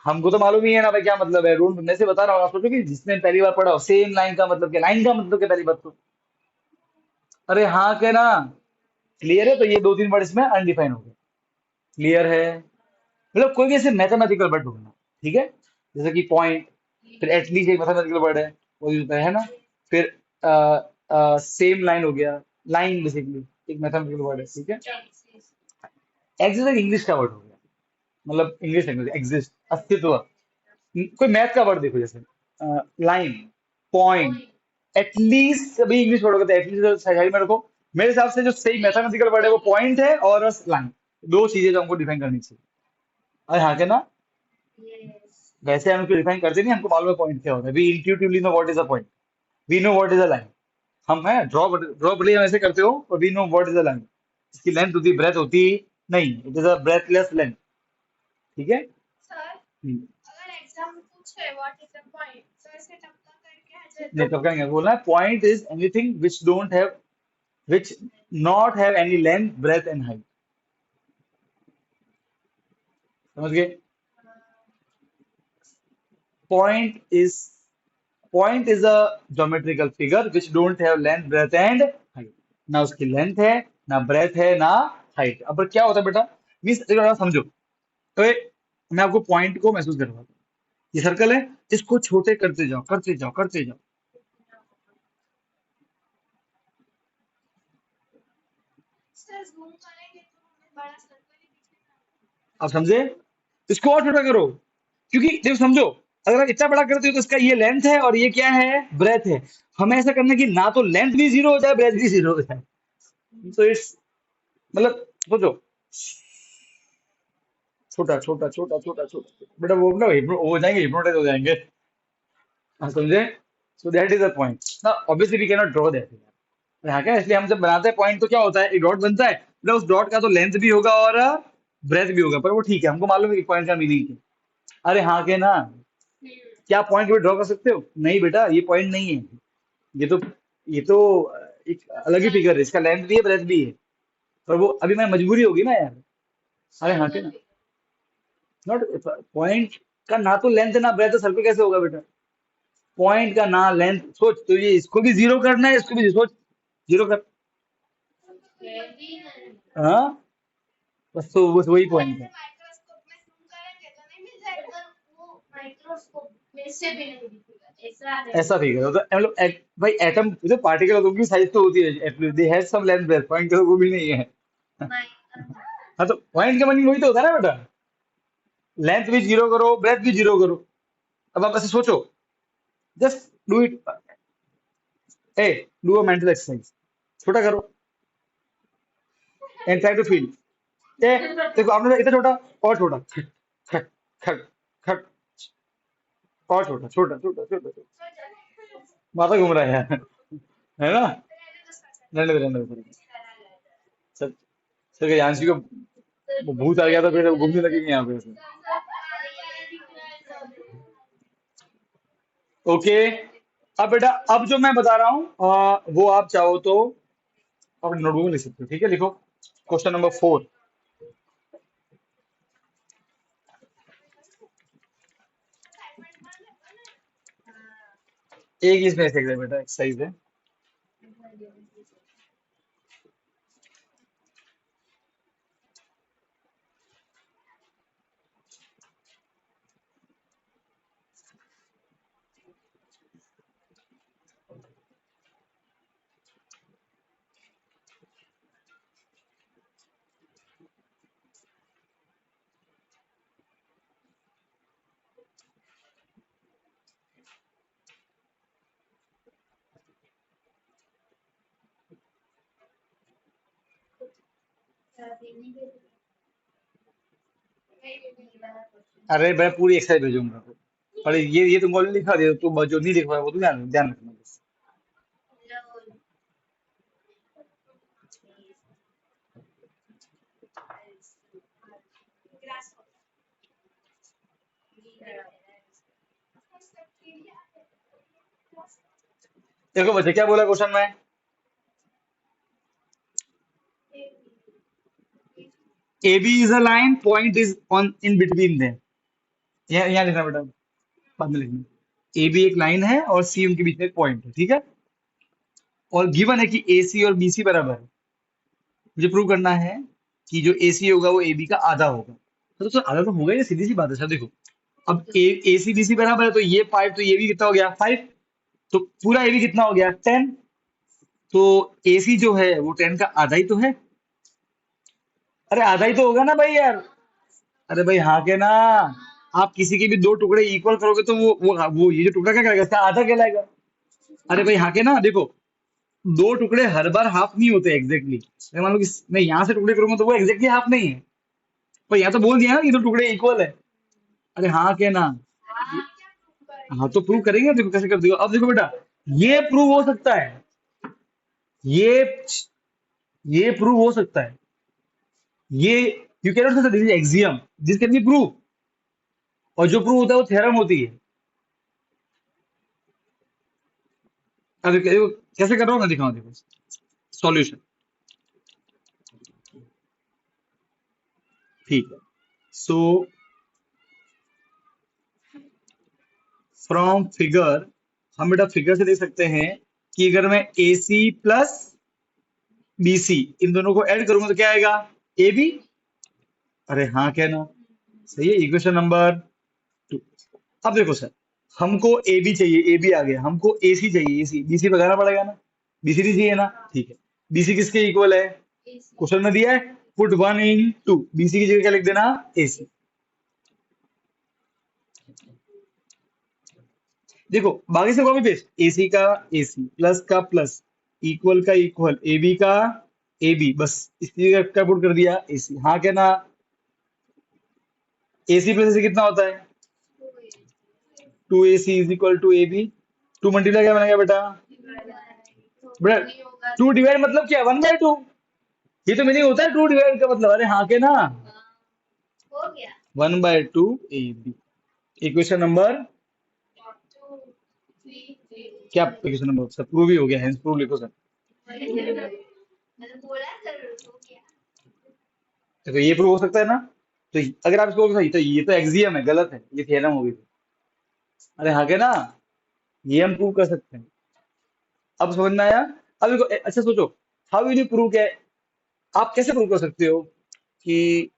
हमको तो मालूम ही है ना भाई क्या मतलब है, रूल मैं से बता रहा हूँ, आप सोचो कि जिसने पहली बार पढ़ा हो सेम लाइन का मतलब क्या, लाइन का मतलब क्या पहली बात तो। अरे हाँ के ना, क्लियर है, तो ये दो तीन वर्ड इसमें अनडिफाइन हो गए, क्लियर है। मतलब कोई भी ऐसे मैथमेटिकल वर्ड ढूंढना, ठीक है, जैसे कि पॉइंट, फिर एटलीस्ट एक मैथमेटिकल वर्ड है, वो यूज होता है ना। फिर सेम लाइन हो गया, लाइन बेसिकली एक मैथमेटिकल वर्ड है, ठीक है। एग्जिस्ट एक इंग्लिश का वर्ड हो गया, मतलब इंग्लिश लैंग्वेज एग्जिस्ट, अस्तित्व। कोई मैथ का वर्ड देखो, जैसे लाइन, पॉइंट, एटलीस्ट, सभी इंग्लिश वर्ड होते हैं, एटलीस्ट साइड में रखो। मेरे हिसाब से जो सही मैथमेटिकल वर्ड है वो पॉइंट है और लाइन, दो चीजें जो हमको डिफाइन करनी चाहिए। अरे हाँ क्या ना, वैसे हम उसको डिफाइन करते नहीं, हमको मालूम है पॉइंट क्या होता है, we intuitively know what is a point, we know what is a line. हम है ड्रॉ ड्रॉ भले हम ऐसे करते हो, और we know what is a line, इसकी लेंथ होती, ब्रेथ होती नहीं, it is a breadthless length, ठीक है। सर हम्म, अगर एग्जाम में पूछे व्हाट इज द पॉइंट तो ऐसे टपका करके आ जाए नहीं तो तो क्या कहेंगे, बोलना है point is anything which don't have, which not have any length breadth and height, समझ गए। Point is, point is a geometrical figure which don't have length breadth and height, ना उसकी लेंथ है, ना ब्रेथ है, ना हाइट। अब क्या होता है बेटा, मीन्स समझो, तो मैं आपको पॉइंट को महसूस करवाता हूँ, ये सर्कल है, इसको छोटे करते जाओ करते जाओ करते जाओ, सर जूम करेंगे तो हमें बड़ा सर्कल ही दिखेगा। आप समझे। इसको और छोटा करो, क्योंकि देखो समझो, अगर आप इतना बड़ा करते हो तो इसका ये लेंथ है और ये क्या है, ब्रेथ है। हमें ऐसा करना है कि ना तो लेंथ भी जीरो हो जाए, ब्रेथ भी जीरो हो जाए, तो इट्स, मतलब सोचो, छोटा छोटा छोटा छोटा छोटा, बेटा वो ना हो जाएंगे, हिप्नोटाइज हो जाएंगे, आप समझे। So that is the point ना, obviously we can not draw that. यहाँ क्या, इसलिए हम जब बनाते हैं पॉइंट तो क्या होता है, एक डॉट बनता है, मतलब उस डॉट का तो लेंथ भी होगा और ब्रेथ भी होगा, पर वो ठीक है, हमको मालूम है कि पॉइंट का मीनिंग क्या। अरे हाँ के ना, क्या पॉइंट भी ड्रॉ कर सकते हो? नहीं बेटा, ये पॉइंट नहीं है, ये तो, ये तो एक अलग ही फिगर है, इसका लेंथ भी है ब्रेथ भी है, पर वो अभी मैं मजबूरी होगी ना यार। अरे हाँ के ना, नॉट पॉइंट का ना तो लेंथ है ना ब्रेथ है, सर्कल कैसे होगा बेटा। पॉइंट का ना लेंथ, सोच तो ये इसको भी जीरो करना है, इसको भी सोच जीरो कर, हाँ बस तो बस वही पॉइंट है। माइक्रोस्कोप में जूम करेंगे तो नहीं मिल जाएगा। वो माइक्रोस्कोप में से भी नहीं दिखेगा, ऐसा है। ऐसा फिगर होता है मतलब भाई एटम जो पार्टिकल होती है उनकी साइज तो होती है at least they have some length breadth, point वो भी नहीं है। हाँ तो पॉइंट का मतलब वही तो होता है ना बेटा, लेंथ भी जीरो करो ब्रेथ भी जीरो करो। अब आप ऐसे सोचो, just do it, A do a mental exercise, छोटा करो एंड ट्राई टू फील। ए देखो आपने इतना छोटा और छोटा, खट खट खट खट, और छोटा छोटा छोटा छोटा छोटा, माथा घूम रहा है यार, है ना। रहने दो। सर सर के यांशी को वो भूत आ गया था फिर घूमने लगेंगे यहाँ पे ऐसे। ओके, अब बेटा अब जो मैं बता रहा हूँ वो आप चाहो तो आप नोटबुक में लिख सकते हो, ठीक है, लिखो क्वेश्चन नंबर 4। एक ही इसमें ऐसे बेटा एक्सरसाइज है। अरे मैं पूरी एक्सरसाइज भेजूंगा, अरे ये तुमको ऑलरेडी लिखा दिया, तुम जो नहीं लिख पाया वो तो ध्यान ध्यान रखना बस। देखो बच्चे क्या बोला क्वेश्चन में, A B is a line point is on in between them, यहाँ लिखना बेटा, बाद में लिखना। ए बी एक लाइन है और सी उनके बीच में एक पॉइंट है, ठीक है, और गिवन है कि ए सी और बी सी बराबर है। मुझे प्रूव करना है कि जो ए सी होगा वो ए बी का आधा होगा। तो दोस्तों आधा तो होगा ही, सीधी सी बात है सर। देखो अब ए सी बी सी बराबर है तो ये 5 तो ये भी कितना हो गया 5, तो पूरा ए बी कितना हो गया 10, तो ए सी जो है वो 10 का आधा ही तो है। अरे आधा ही तो होगा ना भाई यार, अरे भाई हाँ के ना, आप किसी के भी दो टुकड़े इक्वल करोगे तो वो ये जो टुकड़ा क्या करेगा, इसका आधा कहलाएगा। अरे भाई हाँ के ना, देखो दो टुकड़े हर बार हाफ नहीं होते एग्जैक्टली, मैं मान लो कि मैं यहाँ से टुकड़े करूंगा तो वो एग्जैक्टली हाफ नहीं है, पर यहाँ तो बोल दिया ना कि दो टुकड़े इक्वल है। अरे हाँ के ना, हाँ तो प्रूव करेंगे, देखो कैसे कर दियो। अब देखो बेटा, ये प्रूव हो सकता है, ये ये प्रूव हो सकता है, ये यू कैन नॉट से this is axiom, this can be prove, और जो प्रूव होता है वो थ्योरम होती है। अब देखो कैसे कर रहा हूँ मैं, दिखाऊं, देखो सॉल्यूशन, ठीक है। सो फ्रॉम फिगर, हम बेटा फिगर से देख सकते हैं कि अगर मैं ए सी प्लस बी सी इन दोनों को ऐड करूंगा तो क्या आएगा, ए बी। अरे हाँ क्या ना, सही है, इक्वेशन नंबर 2। अब देखो सर, हमको ए बी चाहिए, ए बी आ गया, हमको ए सी चाहिए, ए सी बी सी लगाना पड़ेगा ना, बी सी नहीं चाहिए ना, ठीक है। बी सी किसके इक्वल है, क्वेश्चन में दिया है, पुट 1 इन 2, बी सी की जगह क्या लिख देना, ए सी। देखो बाकी से कॉपी पेस्ट, ए सी का ए सी, प्लस का प्लस, इक्वल का इक्वल, ए बी का ए बी, बस इसकी जगह क्या पुट कर दिया, ए सी। हाँ क्या ना, ए सी प्लस ए सी कितना होता है, 2ac is equal to A B, 2 multiply क्या बनेगा बेटा, बेटा 2 डिवाइड मतलब क्या, 1/2, ये तो मीनिंग होता है 2 डिवाइड का मतलब, अरे हाँ के ना, हो गया 1/2 ए बी। इक्वेशन नंबर क्या, इक्वेशन नंबर सर प्रूव ही हो गया, हेंस प्रूव लिखो सर। मैंने बोला जरूर हो गया। देखो ये प्रूव हो सकता है ना, तो अगर आप इसको सही तो ये तो एक्सियम है, गलत है, ये थ्योरम हो गई। अरे हाँ के ना, ये हम प्रूव कर सकते हैं। अब समझ में आया। अब देखो अच्छा सोचो, हाउ विल यू प्रूव, क्या आप कैसे प्रूव कर सकते हो कि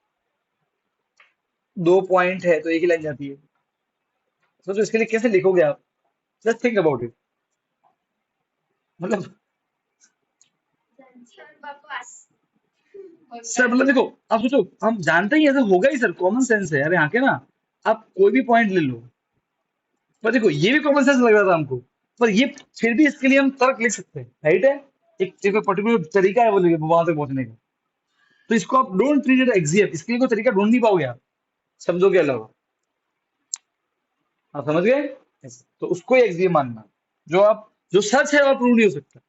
2 पॉइंट है तो एक ही लाइन जाती है। तो इसके लिए कैसे लिखोगे आप? Just think about it. मतलब बकवास। सर, मतलब देखो, आप सोचो, हम जानते ही ऐसा होगा ही सर, कॉमन सेंस है। अरे हाँ के ना, आप कोई भी पॉइंट ले लो, पर देखो ये भी कॉमन सेंस लग रहा था हमको, पर ये फिर भी इसके लिए हम तर्क लिख सकते हैं, राइट है। एक पर्टिकुलर तरीका है वो वहां तक पहुंचने का। तो इसको आप डोंट ट्रीट इट एग्जियम, इसके लिए कोई तरीका ढूंढ नहीं पाओगे आप शब्दों के अलावा। आप समझ गए? Yes. तो उसको ही एक्सियम मानना, जो सच है वो प्रूव नहीं हो सकता।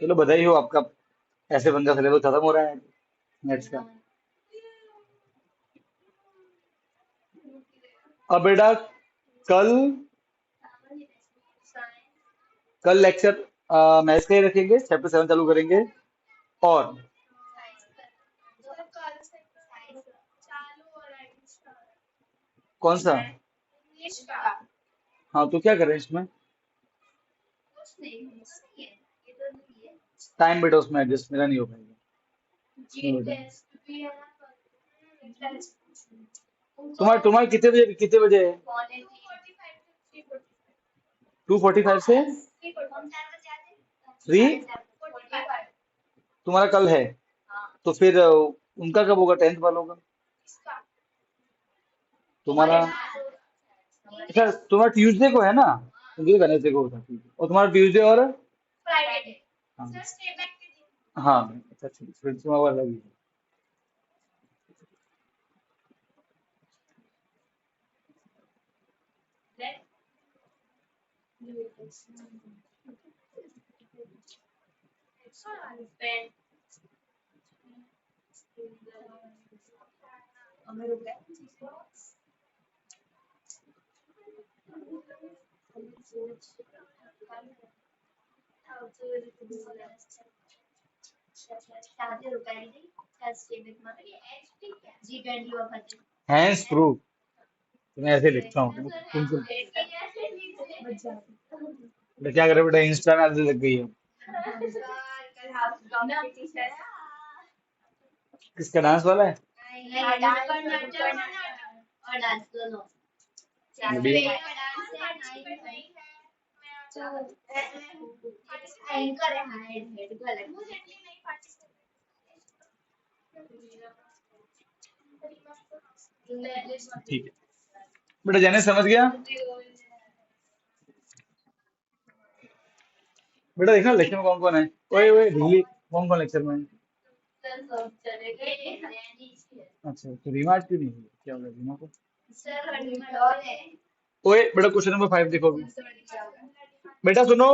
चलो बधाई हो, आपका ऐसे बन का सिलेबस खत्म हो रहा है नेक्स्ट का। अब बेटा कल कल लेक्चर मैथ्स का ही रखेंगे, चैप्टर 7 चालू करेंगे। और कौन सा? इंग्लिश का हाँ, तो क्या करें इसमें? कुछ नहीं है, ये तो नहीं है। टाइम बेटा उसमें एडजस्ट मेरा नहीं हो पाएगा। जी टेस्ट भी है ना, तुम्हारे कितने बजे है? 2:45 से 3। तुम्हारा कल है, तो फिर उनका कब होगा, 10th वालों का? तुम्हारा अच्छा, तुम्हारा ट्यूसडे को है ना, मुझे वेडनेसडे को होता है। और तुम्हारा ट्यूसडे और फ्राइडे हाँ सर स्टे बैक के दिन। हाँ, अच्छा ठीक, फिर तुम्हारा अलग ही है। हैंस प्रूफ, मैं ऐसे लिखता हूँ तो क्या करे बेटा, इंस्टा में आदत लग गई है। किसका डांस वाला है? बढ़िया। ठीक है बेटा, जाने समझ गया बेटा। देखना लेक्चर में कौन कौन है। ओए ओए ढीली, कौन कौन लेक्चर में है? अच्छा, तो रीमा आज क्यों नहीं हुई? क्या हो गया रीमा को? ओए बेटा, क्वेश्चन नंबर 5 देखो अभी। बेटा सुनो,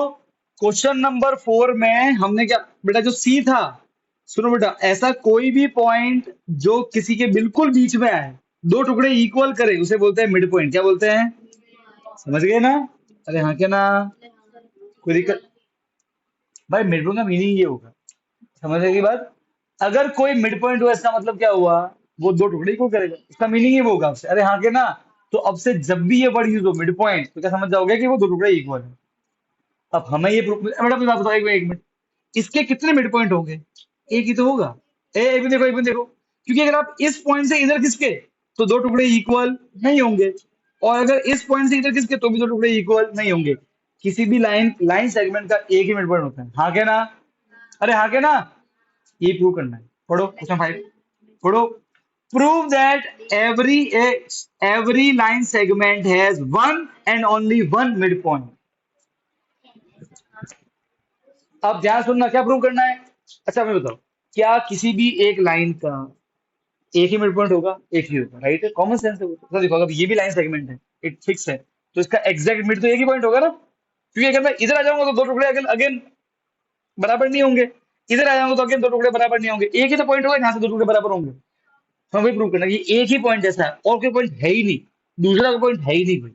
क्वेश्चन नंबर 4 में हमने क्या बेटा, जो सी था, सुनो बेटा, ऐसा कोई भी पॉइंट जो किसी के बिल्कुल बीच में आए, दो टुकड़े इक्वल करे, उसे बोलते हैं मिड पॉइंट। क्या बोलते हैं? समझ गए ना? अरे हाँ क्या ना, कोई दिक्कत भाई? मिड पॉइंट का मीनिंग ये होगा, समझने की बात। अगर कोई मिड पॉइंट हुआ, इसका मतलब क्या हुआ? वो दो टुकड़े को करेगा, इसका मीनिंग ही वो होगा आपसे। अरे हाँ के ना, तो अब से जब भी ये वर्ड यूज हो मिड पॉइंट, तो क्या समझ जाओगे कि वो दो टुकड़े इक्वल है। अब हमें ये मैडम अपनी बात बताओ, एक मिनट, इसके कितने मिड पॉइंट होंगे? एक ही तो होगा। एक भी देखो, एक भी देखो, क्योंकि अगर आप इस पॉइंट से इधर खिसके तो दो टुकड़े इक्वल नहीं होंगे, और अगर इस पॉइंट से इधर खिसके तो भी दो टुकड़े इक्वल नहीं होंगे। किसी भी लाइन लाइन सेगमेंट का एक ही मिड पॉइंट होता है। हाँ क्या ना? अरे हाँ क्या ना, ये प्रूव करना है। पढ़ो क्वेश्चन 5, पढ़ो। Prove that every line segment has one and only one midpoint। अब ध्यान सुनना, क्या प्रूव करना है? अच्छा मैं बताओ, क्या किसी भी एक लाइन का एक ही मिड पॉइंट होगा? एक ही होगा, राइट है, कॉमन सेंस है वो तो। देखो अगर ये भी लाइन सेगमेंट है, इट फिक्स है, तो इसका एग्जैक्ट मिड तो एक ही पॉइंट होगा ना, क्योंकि अगर मैं इधर आ जाऊंगा तो दो टुकड़े अगेन बराबर नहीं होंगे, इधर आ जाऊंगा तो अगेन दो टुकड़े बराबर नहीं होंगे, एक ही तो पॉइंट होगा जहां से दो टुकड़े बराबर होंगे। हमें वही प्रूव करना है कि एक ही पॉइंट जैसा है, और कोई पॉइंट है ही नहीं, दूसरा पॉइंट है ही नहीं कोई।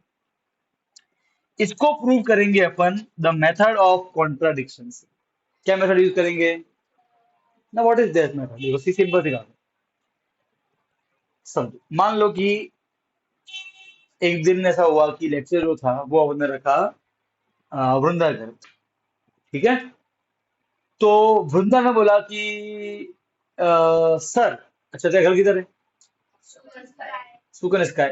इसको प्रूव करेंगे upon the method of contradiction से। क्या मेथड यूज करेंगे ना? What is that method? देखो सी सिंपल सी बात है, समझो। मान लो कि एक दिन ऐसा हुआ कि लेक्चर जो था वो आपने रखा वृंदा घर, ठीक है? तो वृंदा ने बोला कि सर, अच्छा तेरा घर किधर है? सुकन स्काई।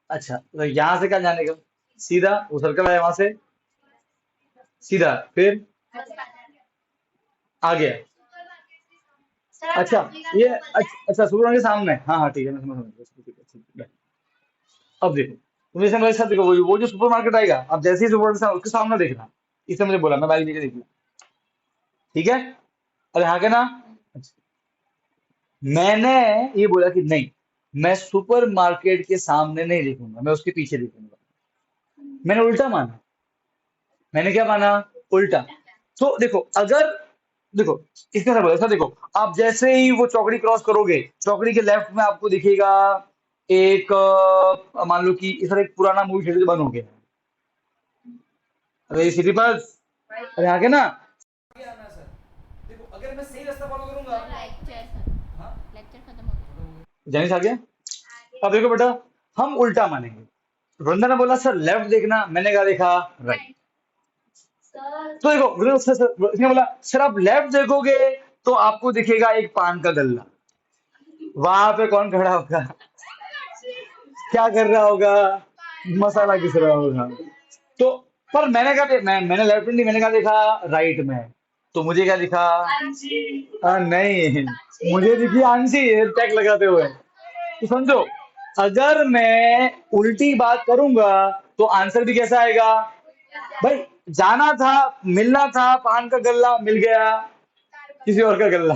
अच्छा, तो यहाँ से क्या जाने का? सीधा वो सर्कल है वहां से सीधा, फिर आ गया। अच्छा, ये अच्छा सुकन के सामने, हाँ हाँ ठीक है, मैं समझ समझ गया, ठीक है, ठीक है। अब देखो, तुम जैसे मेरे साथ देखो, वो जो सुपर मार्केट आएगा, अब जैसे ही सुपर मार्केट उसके सामने देखना, इसने मुझे बोला, मैं बाइक लेके देखूँ, ठीक है? अरे हाँ के ना? अच्छा, मैंने ये बोला कि नहीं, मैं सुपर मार्केट के सामने नहीं देखूंगा, मैं उसके पीछे देखूंगा। मैंने उल्टा माना। मैंने क्या माना? उल्टा। तो देखो, अगर देखो इसके साथ बोला, ऐसा देखो, आप जैसे ही वो चौकड़ी क्रॉस करोगे, चौकड़ी के लेफ्ट में आपको दिखेगा एक मान लो कि इस तरह एक पुराना मूवी थिएटर जो बंद हो गया है। अरे सिटी बस, अरे आगे ना, आगे आना सर। देखो अगर मैं सही रास्ता फॉलो करूंगा, हाँ लेक्चर खत्म हो गया। जानिस आ गया। अब देखो बेटा, हम उल्टा मानेंगे। वृंदा ने बोला सर लेफ्ट देखना, मैंने क्या देखा? राइट। तो देखो इसने बोला सर आप लेफ्ट देखोगे तो आपको दिखेगा एक पान का गल्ला। वहां पे कौन खड़ा होगा? क्या कर रहा होगा? मसाला घिस रहा होगा। तो पर मैंने क्या मैंने लेफ्ट में नहीं, मैंने क्या देखा? राइट में। तो मुझे क्या दिखा? नहीं, मुझे दिखी आंसी टैग लगाते हुए। तो समझो, अगर मैं उल्टी बात करूंगा तो आंसर भी कैसा आएगा? भाई जाना था, मिलना था, पान का गल्ला मिल गया, किसी और का गल्ला।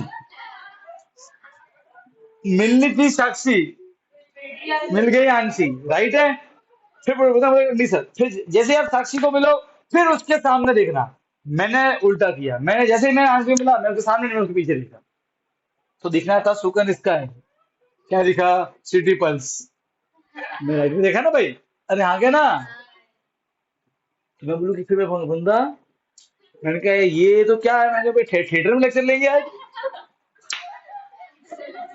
मिलनी थी साक्षी, मिल गई आंसी, राइट है? फिर बता नहीं सर, फिर जैसे आप साक्षी को मिलो, फिर उसके सामने देखना। मैंने उल्टा किया, मैंने जैसे ही मैं आंसू मिला, मैं उसके सामने नहीं, उसके पीछे देखा। तो दिखना था सुकन इसका है, क्या दिखा? City pulse. मैं राइट में देखा ना भाई? अरे हाँ क्या ना? तो मैं बोलूँ कि फिर मैं फोन बंदा, मैंने कहा ये तो क्या है, मैंने भाई थिएटर में लेक्चर लेंगे आज,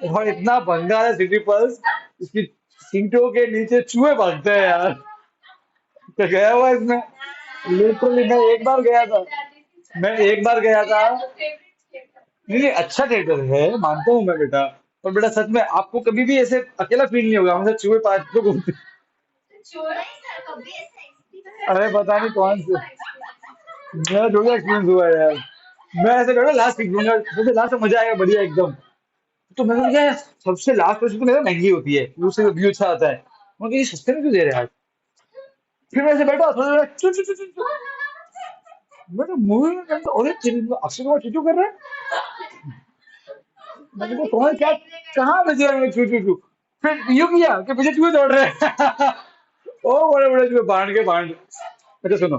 और इतना भंगार है सिटी पल्स, इसकी सीटों के नीचे चूहे भागते हैं यार। तो गया हुआ इसमें, लिटरली मैं एक बार गया था, मैं एक बार गया था। नहीं नहीं, अच्छा थिएटर है, मानता हूँ मैं बेटा। पर बेटा सच में आपको कभी भी ऐसे अकेला फील नहीं होगा, हमेशा चूहे पांच तो घूमते। अरे पता नहीं कौन से, मेरा जो भी एक्सपीरियंस हुआ है यार, मैं ऐसे बेटा लास्ट सीख लूंगा, मुझे लास्ट में मजा आएगा बढ़िया एकदम। तो मैंने क्या, सबसे लास्ट पोजीशन तो मेरा महंगी होती है, उससे व्यू अच्छा आता है, मगर ये सस्ते में क्यों दे रहे हैं आज? फिर मैं ऐसे बैठा थोड़ा थोड़ा चू चू चू चू चू। मैं तो मूवी में कहता अरे अक्षय कुमार चू चू कर रहा है। मैंने कहा कौन क्या, कहाँ बजे मैं चू चू चू। फिर यूं किया कि मुझे चूहे दौड़ रहे हैं। ओ बड़े बड़े चूहे, बांध के बांध। अच्छा सुनो,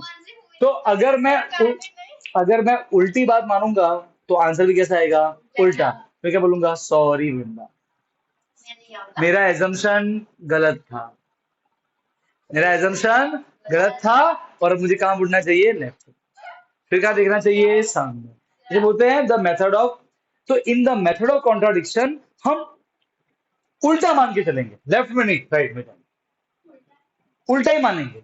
तो अगर मैं उल्टी बात मानूंगा तो आंसर भी कैसा आएगा? उल्टा। मैं क्या बोलूंगा? सॉरी वृंदा, मेरा एजम्पशन गलत था, मेरा एजम्पशन गलत था, और अब मुझे कहाँ मुड़ना चाहिए? लेफ्ट। फिर क्या देखना चाहिए? सामने। ये बोलते हैं द मेथड ऑफ, तो in the method of contradiction हम उल्टा मान के चलेंगे, लेफ्ट में नहीं राइट में जाएंगे, उल्टा ही मानेंगे।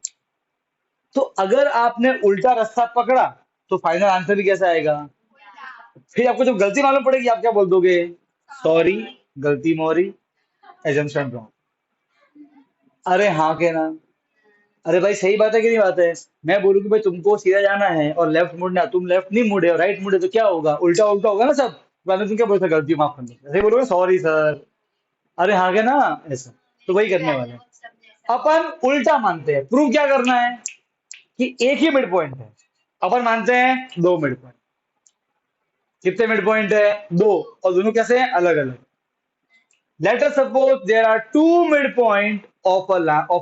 तो अगर आपने उल्टा रास्ता पकड़ा तो फाइनल आंसर भी कैसा आएगा? फिर आपको जब गलती मालूम पड़ेगी आप क्या बोल दोगे? सॉरी, गलती मोरी, एजम्पशन रॉन्ग। अरे हाँ के ना? अरे भाई सही बात है कि नहीं बात है? मैं बोलूं कि भाई तुमको सीधा जाना है और लेफ्ट मुड़ना, तुम लेफ्ट नहीं मुड़े और राइट मुड़े, तो क्या होगा? उल्टा उल्टा होगा ना सब। बाद में तुम क्या बोलोगे? गलती माफ कर दो, ऐसे बोलोगे सॉरी सर। अरे हाँ क्या ना? ऐसा तो वही करने वाले हैं। अपन उल्टा मानते हैं, प्रूव क्या करना है कि एक ही मिड पॉइंट है। अपन मानते हैं दो मिड पॉइंट। कितने मिड पॉइंट है? दो, और दोनों कैसे हैं? अलग अलग। Let us suppose there are two mid point of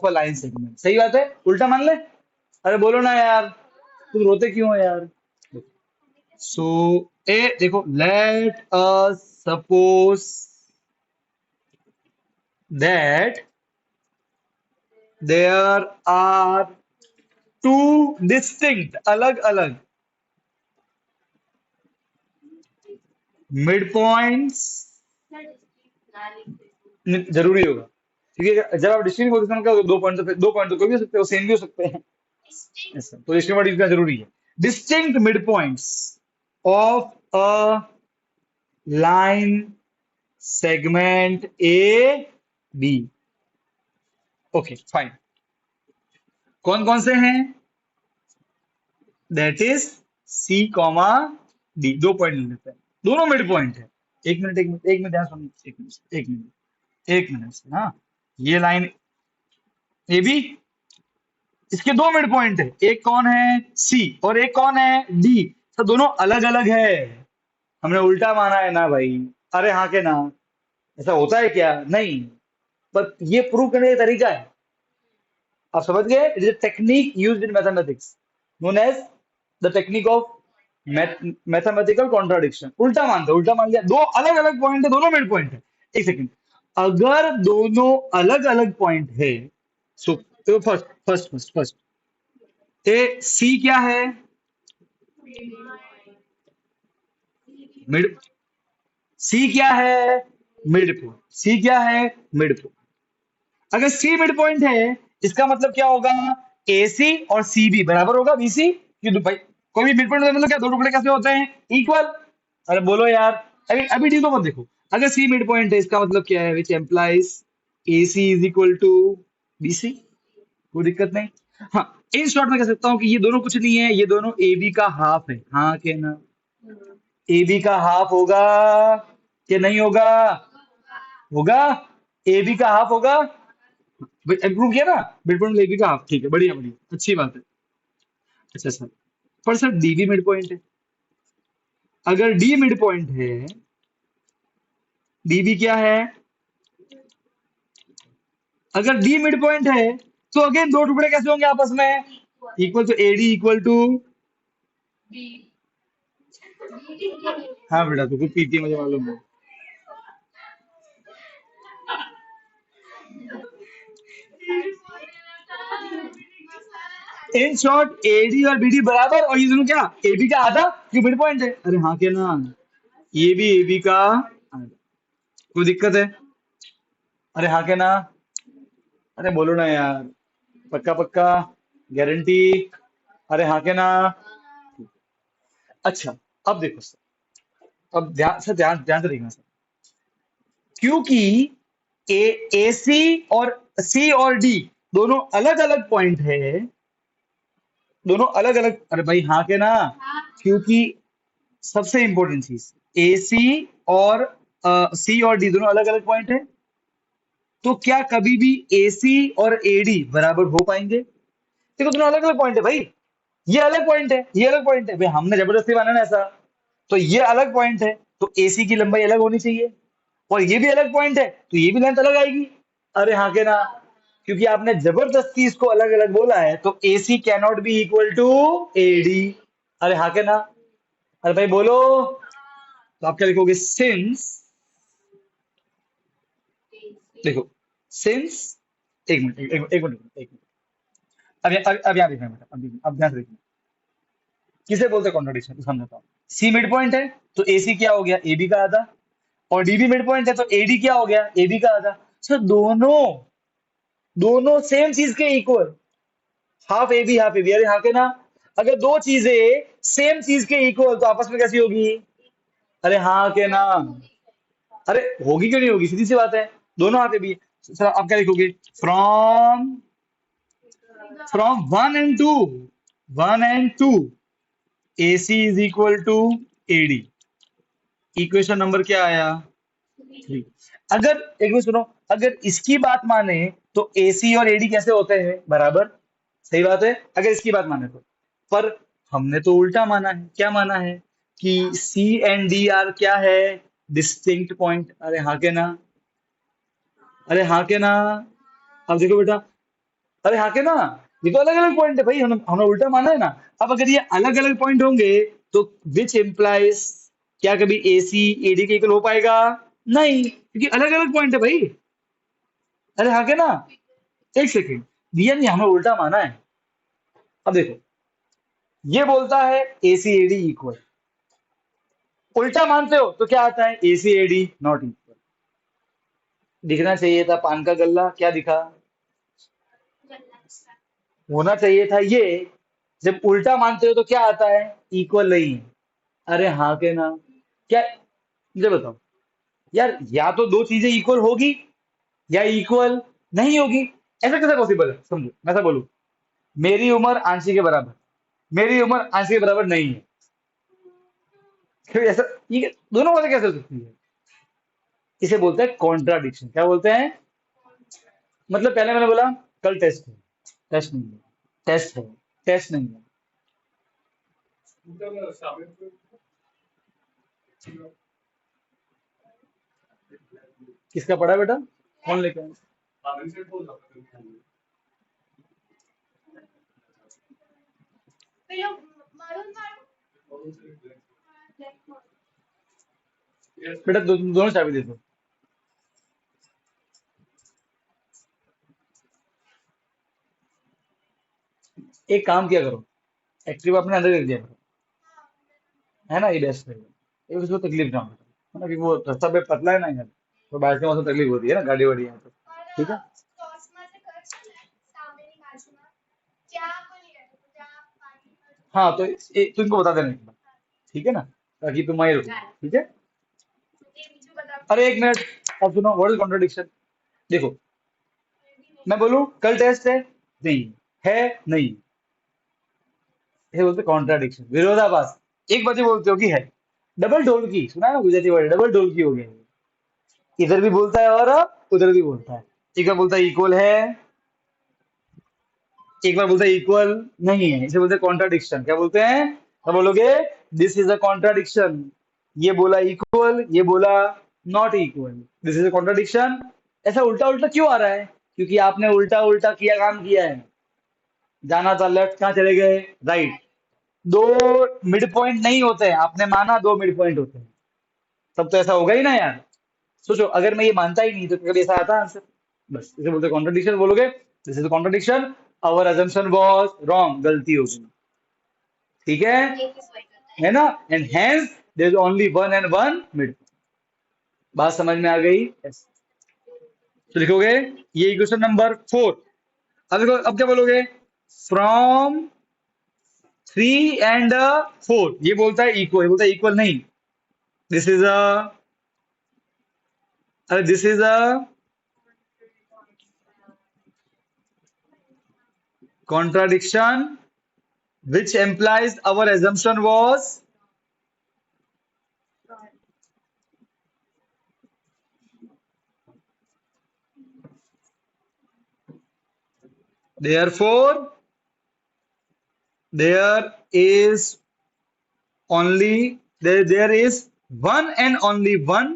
a line segment. सही बात है, उल्टा मान ले। अरे बोलो ना यार, तुम रोते क्यों हो यार? सो ए देखो, let us suppose that there are two distinct, अलग अलग मिड पॉइंट्स जरूरी होगा, क्योंकि जब आप डिस्टिंक्ट बोलते हैं तो दो पॉइंट तो कोई भी हो सकते हैं, सेम भी हो सकते हैं। ऐसा तो डिस्टिंक्ट वर्ड यूज करना जरूरी है। Distinct mid points of a line segment A B. Okay fine. कौन कौन से हैं? That is C comma D. दो पॉइंट ले लेते हैं, दोनों मिड पॉइंट है। एक मिनट एक मिनट एक मिनट ध्यान सुनिए, एक मिनट एक मिनट एक मिनट। हाँ, ये लाइन ए बी, इसके दो मिड पॉइंट है, एक कौन है? सी, और एक कौन है? डी। तो दोनों अलग अलग है। हमने उल्टा माना है ना भाई? अरे हाँ के ना? ऐसा होता है क्या? नहीं, पर ये प्रूव करने का तरीका है। आप समझ गए? It is technique used in mathematics known as the technique of mathematical contradiction. उल्टा मानते, उल्टा मान लिया, दो अलग अलग पॉइंट है, दोनों मिड पॉइंट है। एक सेकंड, अगर दोनों अलग अलग पॉइंट है, सो तो first first first first A सी क्या है? मिड। सी क्या है? Mid point. सी क्या है? Mid point. अगर सी मिड पॉइंट है, इसका मतलब क्या होगा? ए सी और सी बी बराबर होगा बी सी। भाई कोई भी मिड पॉइंट मतलब क्या, दो टुकड़े कैसे होते हैं? इक्वल। अरे बोलो यार, अभी अभी ठीक तो मत देखो। अगर सी मिड पॉइंट है, इसका मतलब क्या है? Which implies A C is equal to B C. कोई दिक्कत नहीं। हाँ, इन शॉर्ट में कह सकता हूँ कि ये दोनों कुछ नहीं है, ये दोनों ए बी का हाफ है। हाँ के ना? ए बी का हाफ होगा कि नहीं होगा? होगा। ए बी का हाफ होगा। इम्प्रूव किया ना? मिड पॉइंट ए बी का हाफ, ठीक है, बढ़िया बढ़िया, अच्छी बात है। अच्छा सर, पर सर डी भी मिड पॉइंट है। अगर डी मिड पॉइंट है, डी भी क्या है? अगर डी मिड पॉइंट है, तो अगेन दो टुकड़े कैसे होंगे आपस में? इक्वल। तो एडी इक्वल टू। हाँ बेटा, तू कुछ पीती है मुझे मालूम है। इन शॉर्ट एडी और बीडी बराबर, और ये दोनों क्या? एबी का आधा, ये मिड पॉइंट है। अरे हाँ के ना? ये भी एबी का आधा। कोई दिक्कत है? अरे हाँ के ना? अरे बोलो ना यार, पक्का पक्का, गारंटी? अरे हाँ के ना? अच्छा, अब देखो सर, अब ध्यान से, ध्यान ध्यान से देखना सर। क्योंकि ए ए सी और सी और डी दोनों अलग अलग पॉइंट है, दोनों अलग अलग। अरे भाई हाँ के ना? क्योंकि सबसे इंपॉर्टेंट चीज, ए सी और सी और डी दोनों अलग अलग पॉइंट है, तो क्या कभी भी ए सी और ए डी बराबर हो पाएंगे? देखो दोनों अलग अलग पॉइंट है भाई। ये अलग पॉइंट है, ये अलग पॉइंट है भाई, हमने जबरदस्ती माना ना ऐसा। तो ये अलग पॉइंट है, तो एसी की लंबाई अलग होनी चाहिए, और ये भी अलग पॉइंट है, तो ये भी लेंथ अलग आएगी। अरे हाँ के ना? क्योंकि आपने जबरदस्ती इसको अलग अलग बोला है, तो AC cannot be equal to AD. अरे हाँ के ना? अरे भाई बोलो। तो आप क्या लिखोगे? सिंस, देखो, सिंस, एक मिनट एक मिनट एक मिनट एक मिनट, अब यहाँ देखना बेटा, अब ध्यान से देखना। किसे बोलते हैं कॉन्ट्रडिक्शन, समझाता हूँ। सी मिड पॉइंट है, तो एसी क्या हो गया? ए बी का आधा। और डी भी मिड पॉइंट है, तो एडी क्या हो गया? ए बी का आधा। सर दोनों, दोनों सेम चीज के equal, half A B half A B. अरे हाँ के ना? अगर दो चीजें सेम चीज के इक्वल, तो आपस में कैसी होगी? अरे हाँ के ना? अरे होगी क्यों नहीं होगी, सीधी सी बात है, दोनों हाफ ए बी। सर आप क्या लिखोगे? From, from one and two, one and two, A C is equal to A D. Equation number क्या आया? थ्री। अगर एक मिनट सुनो, अगर इसकी बात माने, तो एसी और एडी कैसे होते हैं? बराबर। सही बात है, अगर इसकी बात माने तो। पर हमने तो उल्टा माना है। क्या माना है? कि सी एंड डी आर क्या है? Distinct point. अरे हाँ के ना? अरे हाँ के ना? अब देखो बेटा, अरे हाँ के ना? ये तो अलग अलग पॉइंट है भाई, हमने उल्टा माना है ना। अब अगर ये अलग अलग पॉइंट होंगे, तो विच एम्प्लाइज, क्या कभी एसी एडी के इक्वल हो पाएगा? नहीं, क्योंकि अलग अलग पॉइंट है भाई। अरे हाँ के ना? एक सेकेंड, दिया नहीं, हमें उल्टा माना है। अब देखो, ये बोलता है एसी एडी इक्वल, उल्टा मानते हो तो क्या आता है, ACAD नॉट इक्वल। दिखना चाहिए था पान का गल्ला, क्या दिखा, होना चाहिए था ये। जब उल्टा मानते हो तो क्या आता है, इक्वल नहीं है। अरे हाँ के ना, क्या, मुझे बताओ यार, या तो दो चीजें इक्वल होगी या इक्वल नहीं होगी। ऐसा कैसे पॉसिबल है, समझो मैं ऐसा बोलूं, मेरी उम्र आंशी के बराबर, मेरी उम्र आंशी के बराबर नहीं है, फिर ऐसा, ये दोनों बातें कैसे हो सकती है। इसे बोलते हैं कॉन्ट्राडिक्शन। क्या बोलते हैं, मतलब पहले मैंने बोला कल टेस्ट है, टेस्ट नहीं है, टेस्ट है, टेस्ट नहीं है। किसका पढ़ा बेटा, कौन लेके आया? पेलो मारून मारू बेटा दोनों चाबी दे दो। एक काम किया करो, एक्टिवा अपने अंदर रख दिया करो, है ना, ये बेस्ट रहेगा, ये उसको तकलीफ ना हो, है ना, क्योंकि वो रास्ता पे पतला है ना यार, तो बारिश के मौसम तकलीफ होती है ना, गाड़ी वाड़ी है तो। ठीक है, और टॉस में से कर सामने बाजूમાં क्या बोली है क्या पानी हाँ तो तुमको बता देना एक बार, ठीक है ना, ताकि तुम वहीं रुको, ठीक है। ये बीजू बता अरे एक मिनट, अब सुनो, व्हाट इज कॉन्ट्रडिक्शन। देखो, मैं बोलूं कल टेस्ट नहीं है, नहीं, ये बोलते कॉन्ट्राडिक्शन, विरोधाभास। एक बजे बोलते हो कि है, डबल ढोलकी सुना है ना गुजराती वर्ड, डबल ढोलकी हो गया, इधर भी बोलता है और उधर भी बोलता है। एक बार बोलता है इक्वल है, एक बार बोलता है इक्वल नहीं है, इसे बोलते हैं कॉन्ट्राडिक्शन। क्या बोलते हैं, क्या बोलोगे, दिस इज अ कॉन्ट्राडिक्शन। ये बोला इक्वल, ये बोला not equal, this is a contradiction. ऐसा उल्टा उल्टा क्यों आ रहा है, क्योंकि आपने उल्टा उल्टा किया, काम किया है। जाना था लेफ्ट, कहाँ चले गए, राइट। दो मिड पॉइंट नहीं होते हैं, आपने माना दो मिड पॉइंट होते हैं, तब तो ऐसा होगा ही ना यार। सोचो, अगर मैं ये मानता ही नहीं तो कभी ऐसा आता आंसर। बस इसे बोलते कॉन्ट्रडिक्शन। बोलोगे this is contradiction, our assumption was wrong, गलती हो गई, ठीक ये किस वजह करता है ना, and hence there is only one and one mid. बात समझ में आ गई, yes. तो लिखोगे ये इक्वेशन नंबर 4। अब देखो, अब क्या बोलोगे, फ्रॉम 3 and 4, ये बोलता है इक्वल, ये बोलता है इक्वल नहीं, दिस इज अ, अरे this is a contradiction which implies our assumption was, therefore there is only, there is one and only one,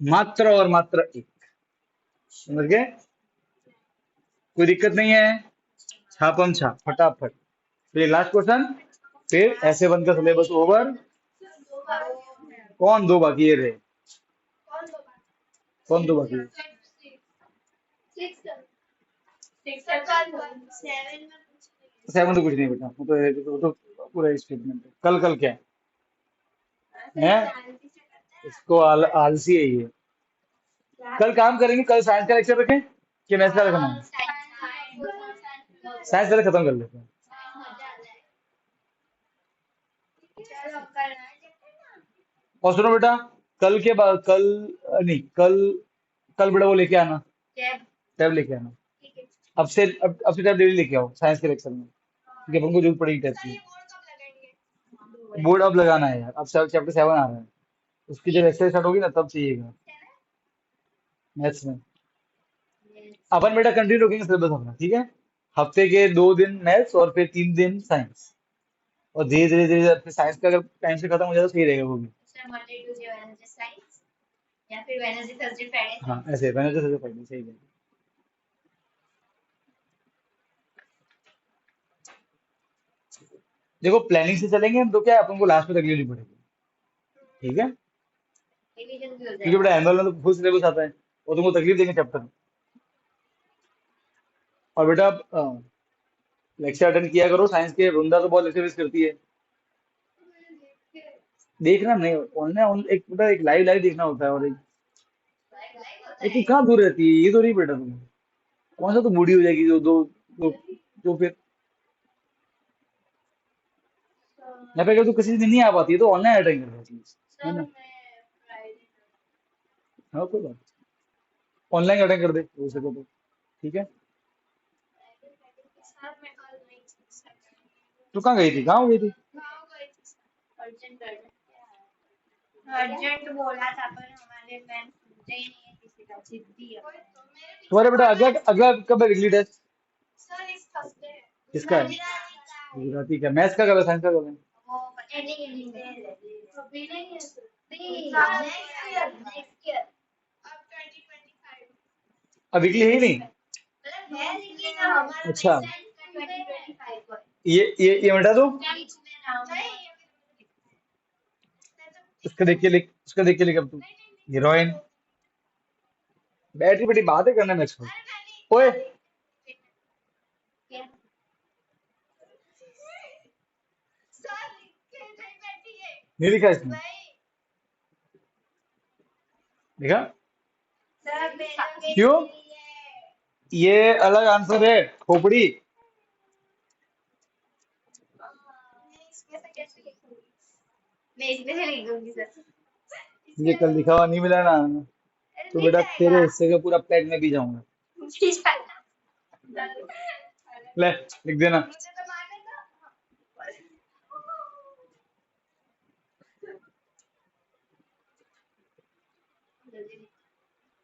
मात्र और मात्र एक। समझ गए, कोई दिक्कत नहीं है, छापम छाप फटाफट। फिर लास्ट क्वेश्चन, फिर ऐसे बनकर सिलेबस ओवर। कौन दो बाकी है रे, कौन दो बाकी है, 7 तो कुछ नहीं बेटा, वो तो पूरा स्टेटमेंट है। कल क्या है, इसको आलसी है ये। कल काम करेंगे, कल साइंस का लेक्चर रखें कि मैथ्स का रखना है, साइंस पहले खत्म कर लेते हैं। और सुनो बेटा, कल के बाद, कल नहीं, कल, कल बेटा वो लेके आना, टैब लेके आना। अब से टैब डेली लेके आओ साइंस के लेक्चर में, क्योंकि अपन को जरूरत पड़ेगी टैब की। बोर्ड अब लगाना है यार, अब चैप्टर 7 आ रहा है, उसकी जब एक्सरसाइज स्टार्ट होगी ना तब चाहिएगा मैथ्स में। अपन बेटा कंटिन्यू रखेंगे सिलेबस अपना, ठीक है, हफ्ते के 2 दिन मैथ्स और फिर 3 दिन साइंस, और धीरे धीरे धीरे फिर साइंस का अगर टाइम से खत्म हो जाए तो सही रहेगा वो भी। मंडे ट्यूसडे वेडनेसडे साइंस या फिर वेडनेसडे थर्सडे फ्राइडे हाँ ऐसे वेडनेसडे से पढ़ना सही रहेगा। देखो प्लानिंग से चलेंगे हम तो क्या है, अपन को लास्ट में तकलीफ नहीं पड़ेगी, ठीक है, रिवीजन भी हो क्योंकि जाएगा। बेटा एनुअल में तो फुल सिलेबस आता है, और तुमको तकलीफ देंगे चैप्टर। और बेटा लेक्चर अटेंड किया करो साइंस के। वृंदा तो बहुत लेक्चर मिस करती है। देखना नहीं, ऑनलाइन एक पता एक लाइव लाइव देखना होता है, और एक तू कहाँ दूर रहती है, ये तो नहीं बेटा तुम। कौन सा तो बूढ़ी हो जाएगी जो दो जो, जो फिर या फिर अगर तू किसी दिन नहीं आ पाती है तो ऑनलाइन अटेंड कर लेती है ना। हाँ कोई बात, ऑनलाइन अटेंड कर दे हो सके तो, ठीक है। तू कहाँ गई थी, कहाँ गई थी? अर्जेंट बोला था पर हमारे मैम सुनते ही नहीं है किसी का, जिद्दी है। तुम्हारा बेटा अगला अगला कब है वीकली टेस्ट? सर इस हफ्ते है। किसका है? गुजराती का। मैथ्स का कब है, साइंस का कब है? वो एंडिंग अभी नहीं है सर। नेक्स्ट ईयर अब 2025 अब वीकली है ही नहीं। मतलब है लेकिन हमारा अच्छा, 2025 को है। ये बेटा तो बीच में ना नहीं उसका देख के लिख, उसका देख के लिख अब तू। हीरोइन बैटरी बड़ी बातें करने में एक्सपर्ट। ओए क्या सर लिख के नहीं बैठी है नहीं लिखा इसमें, नहीं देखा? सर भेजोगे क्यों? इसलिए ये अलग आंसर है खोपड़ी। मैं इसमें से कैसे लिखूंगी मैं इसमें से लिखूंगी सर मुझे कल लिखा हुआ नहीं मिला ना, अरे तो मिल बेटा तेरे जाएगा हिस्से का पूरा पैक में भी जाऊंगा। मिल जाएगा ले लिख देना। मुझे तो मारने दो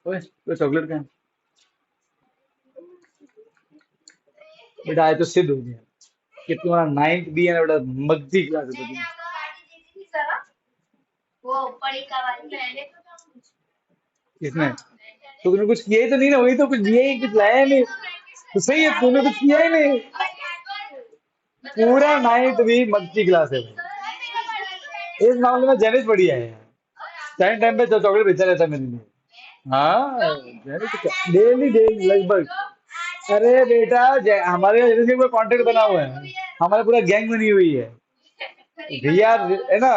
ओए तो चॉकलेट का है? बेटा आज तो सिद्ध हो गया कि तुम्हारा 9th भी है ना बेटा, मगधी क्लास है मैंने तुम्हारी। आपको पार्टी दी थी सर वो पड़ीका वाली मैंने तो किसने? तो तुमने कुछ किया ही तो नहीं ना, वही तो कुछ दिया ही, कुछ लाया ही नहीं। तो सही है, तूने कुछ किया ही नहीं। पूरा 9th भी मगधी क्लास है भाई। इस मामले में जेनिस बढ़िया है। टाइम टाइम पे चॉकलेट बेचा रहता है मेरे लिए। हाँ जेनिस डेली डेली लगभग। अरे बेटा हमारे जेनिस के पूरा कॉन्टेक्ट बना हुआ है, हमारा पूरा गैंग बनी हुई है भैया, है ना।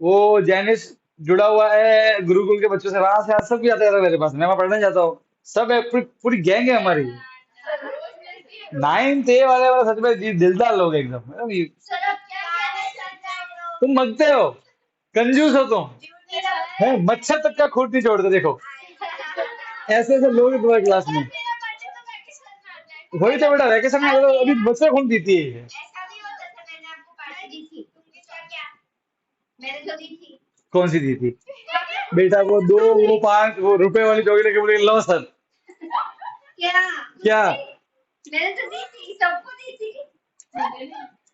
वो जेनिस जुड़ा हुआ है गुरुकुल के बच्चों से, वहां से आज सब कुछ आता है मेरे पास, मैं वहां पढ़ने जाता हूँ। सब है, पूरी गैंग है हमारी। 9th ए वाला सच में दिलदार लोग एकदम, मतलब तुम मगते हो, कंजूस हो तुम, है मच्छर तक का खूट नहीं छोड़ते। देखो ऐसे ऐसे लोग हैं तुम्हारी क्लास में। वही तो बेटा वैकेशन में अभी बच्चे खून पीती है ये। ऐसा भी होता था मैंने आपको पार्टी दी थी तुमने क्या मैंने जो दी थी कौन सी दी थी? बेटा वो 2 वो 5 वो रुपए वाली चॉकलेट के बोले लो सर। क्या क्या? मैंने तो दी थी सबको दी थी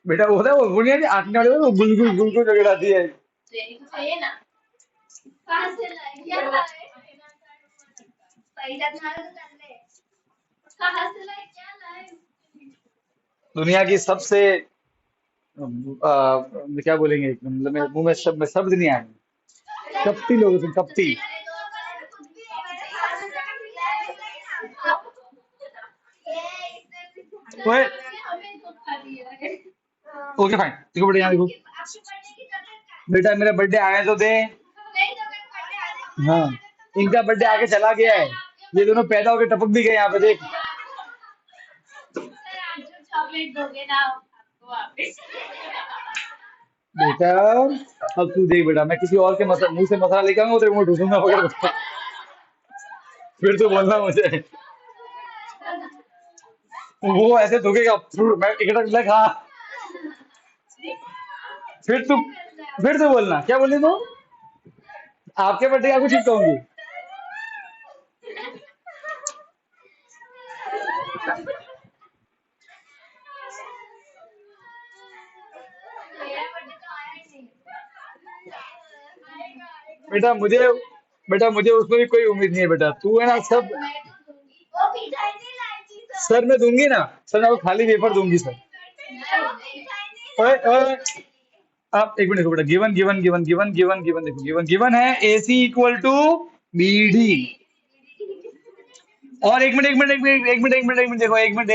बेटा वो होता है वो बुनिया नहीं आंखने वाले, वो गुलगुल गुलगुल चॉकलेट आती है। चाहिए ना कहाँ से लाए क्या लाए पैसा तुम्हारा तो कर ले कहाँ से लाए क्या लाए दुनिया की सबसे क्या बोलेंगे, मतलब मेरे मुंह में शब्द नहीं आए। कपटी लोग हो तुम, कपटी। ओए ओके फाइन, देखो बेटा यहाँ देखो। बेटा मेरा बर्थडे आया तो दे। हाँ इनका बर्थडे आके चला गया है, ये दोनों पैदा होके टपक भी गए यहाँ पे देख। चॉकलेट दोगे ना आपको वापस बेटा अब तू देख बेटा, मैं किसी और के मुंह से मसाला लेकर आऊंगा तेरे मुंह ढूंढूंगा पकड़ के। फिर तो बोलना मुझे, वो ऐसे थूकेगा मैं टिकट लग हाँ। फिर तू बोलना क्या बोली तू, आपके बर्थडे का कुछ चिपकाऊंगी। मेरा बर्थडे तो आया ही नहीं बेटा मुझे उसमें भी कोई उम्मीद नहीं है बेटा, तू है ना सब। मैं तो दूंगी वो मिठाई नहीं लाई थी सर मैं दूंगी ना, सर मैं आपको खाली वेफर दूंगी सर। वो मिठाई नहीं ओए लाई ओए आप एक मिनट देखो बेटा, given given given given given given देखो, गिवन गिवन है AC इक्वल टू BD। और एक मिनट देखो, एक मिनट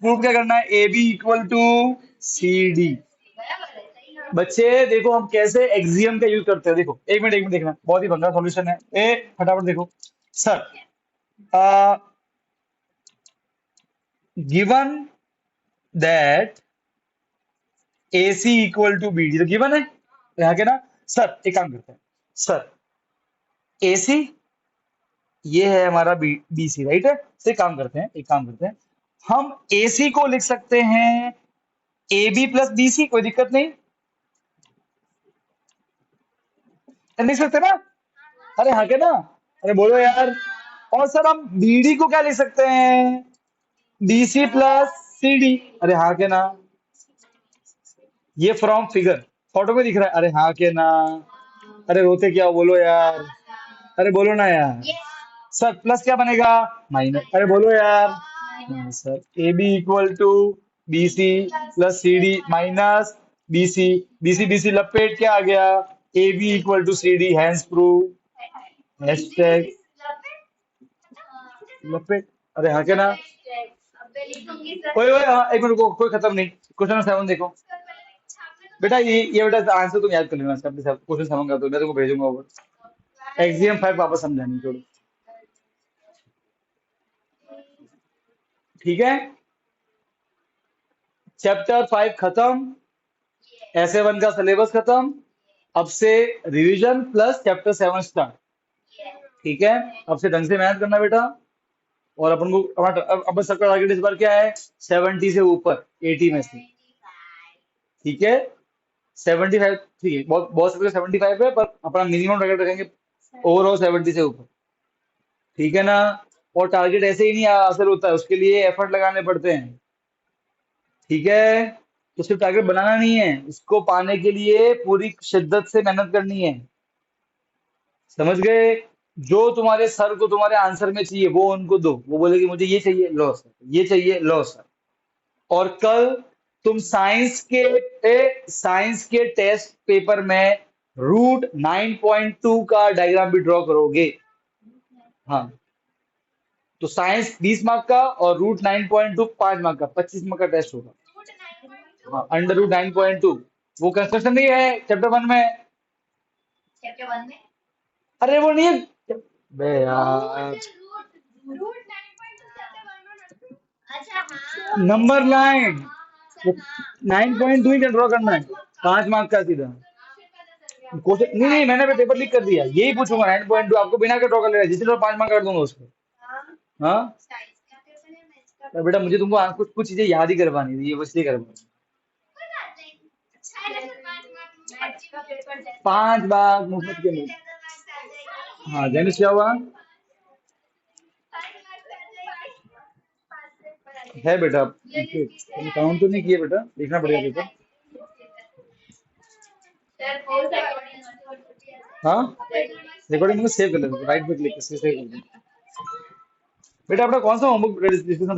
प्रूफ क्या करना है, A B equal to C D. बच्चे देखो हम कैसे एक्सियम का यूज करते हैं, देखो एक मिनट देखना, बहुत ही भंगा सॉल्यूशन है। ए फटाफट देखो sir, given that A C equal to B D, तो गिवन है यहाँ के ना। सर एक काम करते हैं सर, ए सी ये है हमारा बी सी, राइट है। तो एक काम करते हैं, हम ए सी को लिख सकते हैं A B plus B C, कोई दिक्कत नहीं, लिख सकते ना। अरे हाँ के ना, अरे बोलो यार। और सर हम बी डी को क्या लिख सकते हैं, B C plus C D, अरे हाँ के ना। ये फ्रॉम फिगर, फोटो में दिख रहा है, अरे हाँ के ना। अरे रोते क्या हो, बोलो यार, अरे बोलो ना यार। सर प्लस क्या बनेगा, माइनस, अरे बोलो यार। हाँ, sir A B equal to B C plus C D minus B C लपेट क्या आ गया, A B equal to C D, hence prove hashtag लपेट, अरे हाँ क्या ना। ओए ओए हाँ, एक मिनट रुको, कोई खत्म नहीं, क्वेश्चन 7 देखो बेटा, ये बेटा आंसर तुम याद कर लेना, क्वेश्चन 7 का तो मैं तुमको भेजूंगा ओवर। एक्सियम 5 वापस समझानी छोड़ो, ठीक है। चैप्टर 5 खत्म, ऐसे 1 का सिलेबस खत्म, अब से रिवीजन प्लस चैप्टर 7 स्टार्ट, ठीक है। अब से ढंग से मेहनत करना बेटा, और अपन को अब सबका टारगेट इस बार क्या है, 70 से ऊपर, 80 में से, ठीक है। 75 ठीक है, बहुत बहुत सबके 75 है, पर अपना मिनिमम टारगेट रखेंगे ओवरऑल 70 से ऊपर, ठीक है ना। और टारगेट ऐसे ही नहीं हासिल होता है, उसके लिए एफर्ट लगाने पड़ते हैं, ठीक है। तो सिर्फ टारगेट बनाना नहीं है, इसको पाने के लिए पूरी शिद्दत से मेहनत करनी है, समझ गए। जो तुम्हारे सर को तुम्हारे आंसर में चाहिए वो उनको दो, वो बोले कि मुझे ये चाहिए, लो सर, ये चाहिए, लो सर। और कल तुम साइंस के टेस्ट पेपर में रूट 9.2 का डायग्राम भी ड्रॉ करोगे। हाँ, तो साइंस 20 मार्क का और रूट 9.2 5 मार्क का, 25 मार्क का टेस्ट होगा। हाँ, अंडर रूट 9.2 वो कंस्ट्रक्शन नहीं है चैप्टर 1 में, अरे वो नहीं है बे यार, नंबर लाइन 9.2 ही ड्रॉ करना है, 5 मार्क का सीधा क्वेश्चन। नहीं मैंने भी पेपर लीक कर दिया, यही पूछूंगा 9.2 आपको बिना के ड्रॉ कर लेना, जिससे 5 मार्क कर दूंगा उसको। हाँ तो बेटा मुझे तुमको कुछ कुछ चीजें याद ही करवानी थी, ये बस ये करवानी, 5 मार्क मुफ्त के लिए। हाँ जैनिस क्या हुआ है बेटा, तुमने काउंट तो नहीं किया बेटा, देखना पड़ेगा पेपर। हाँ रिकॉर्डिंग में सेव कर लेना, राइट पे क्लिक करके सेव कर देना। बेटा अपना कौन सा होमवर्क डिस्कशन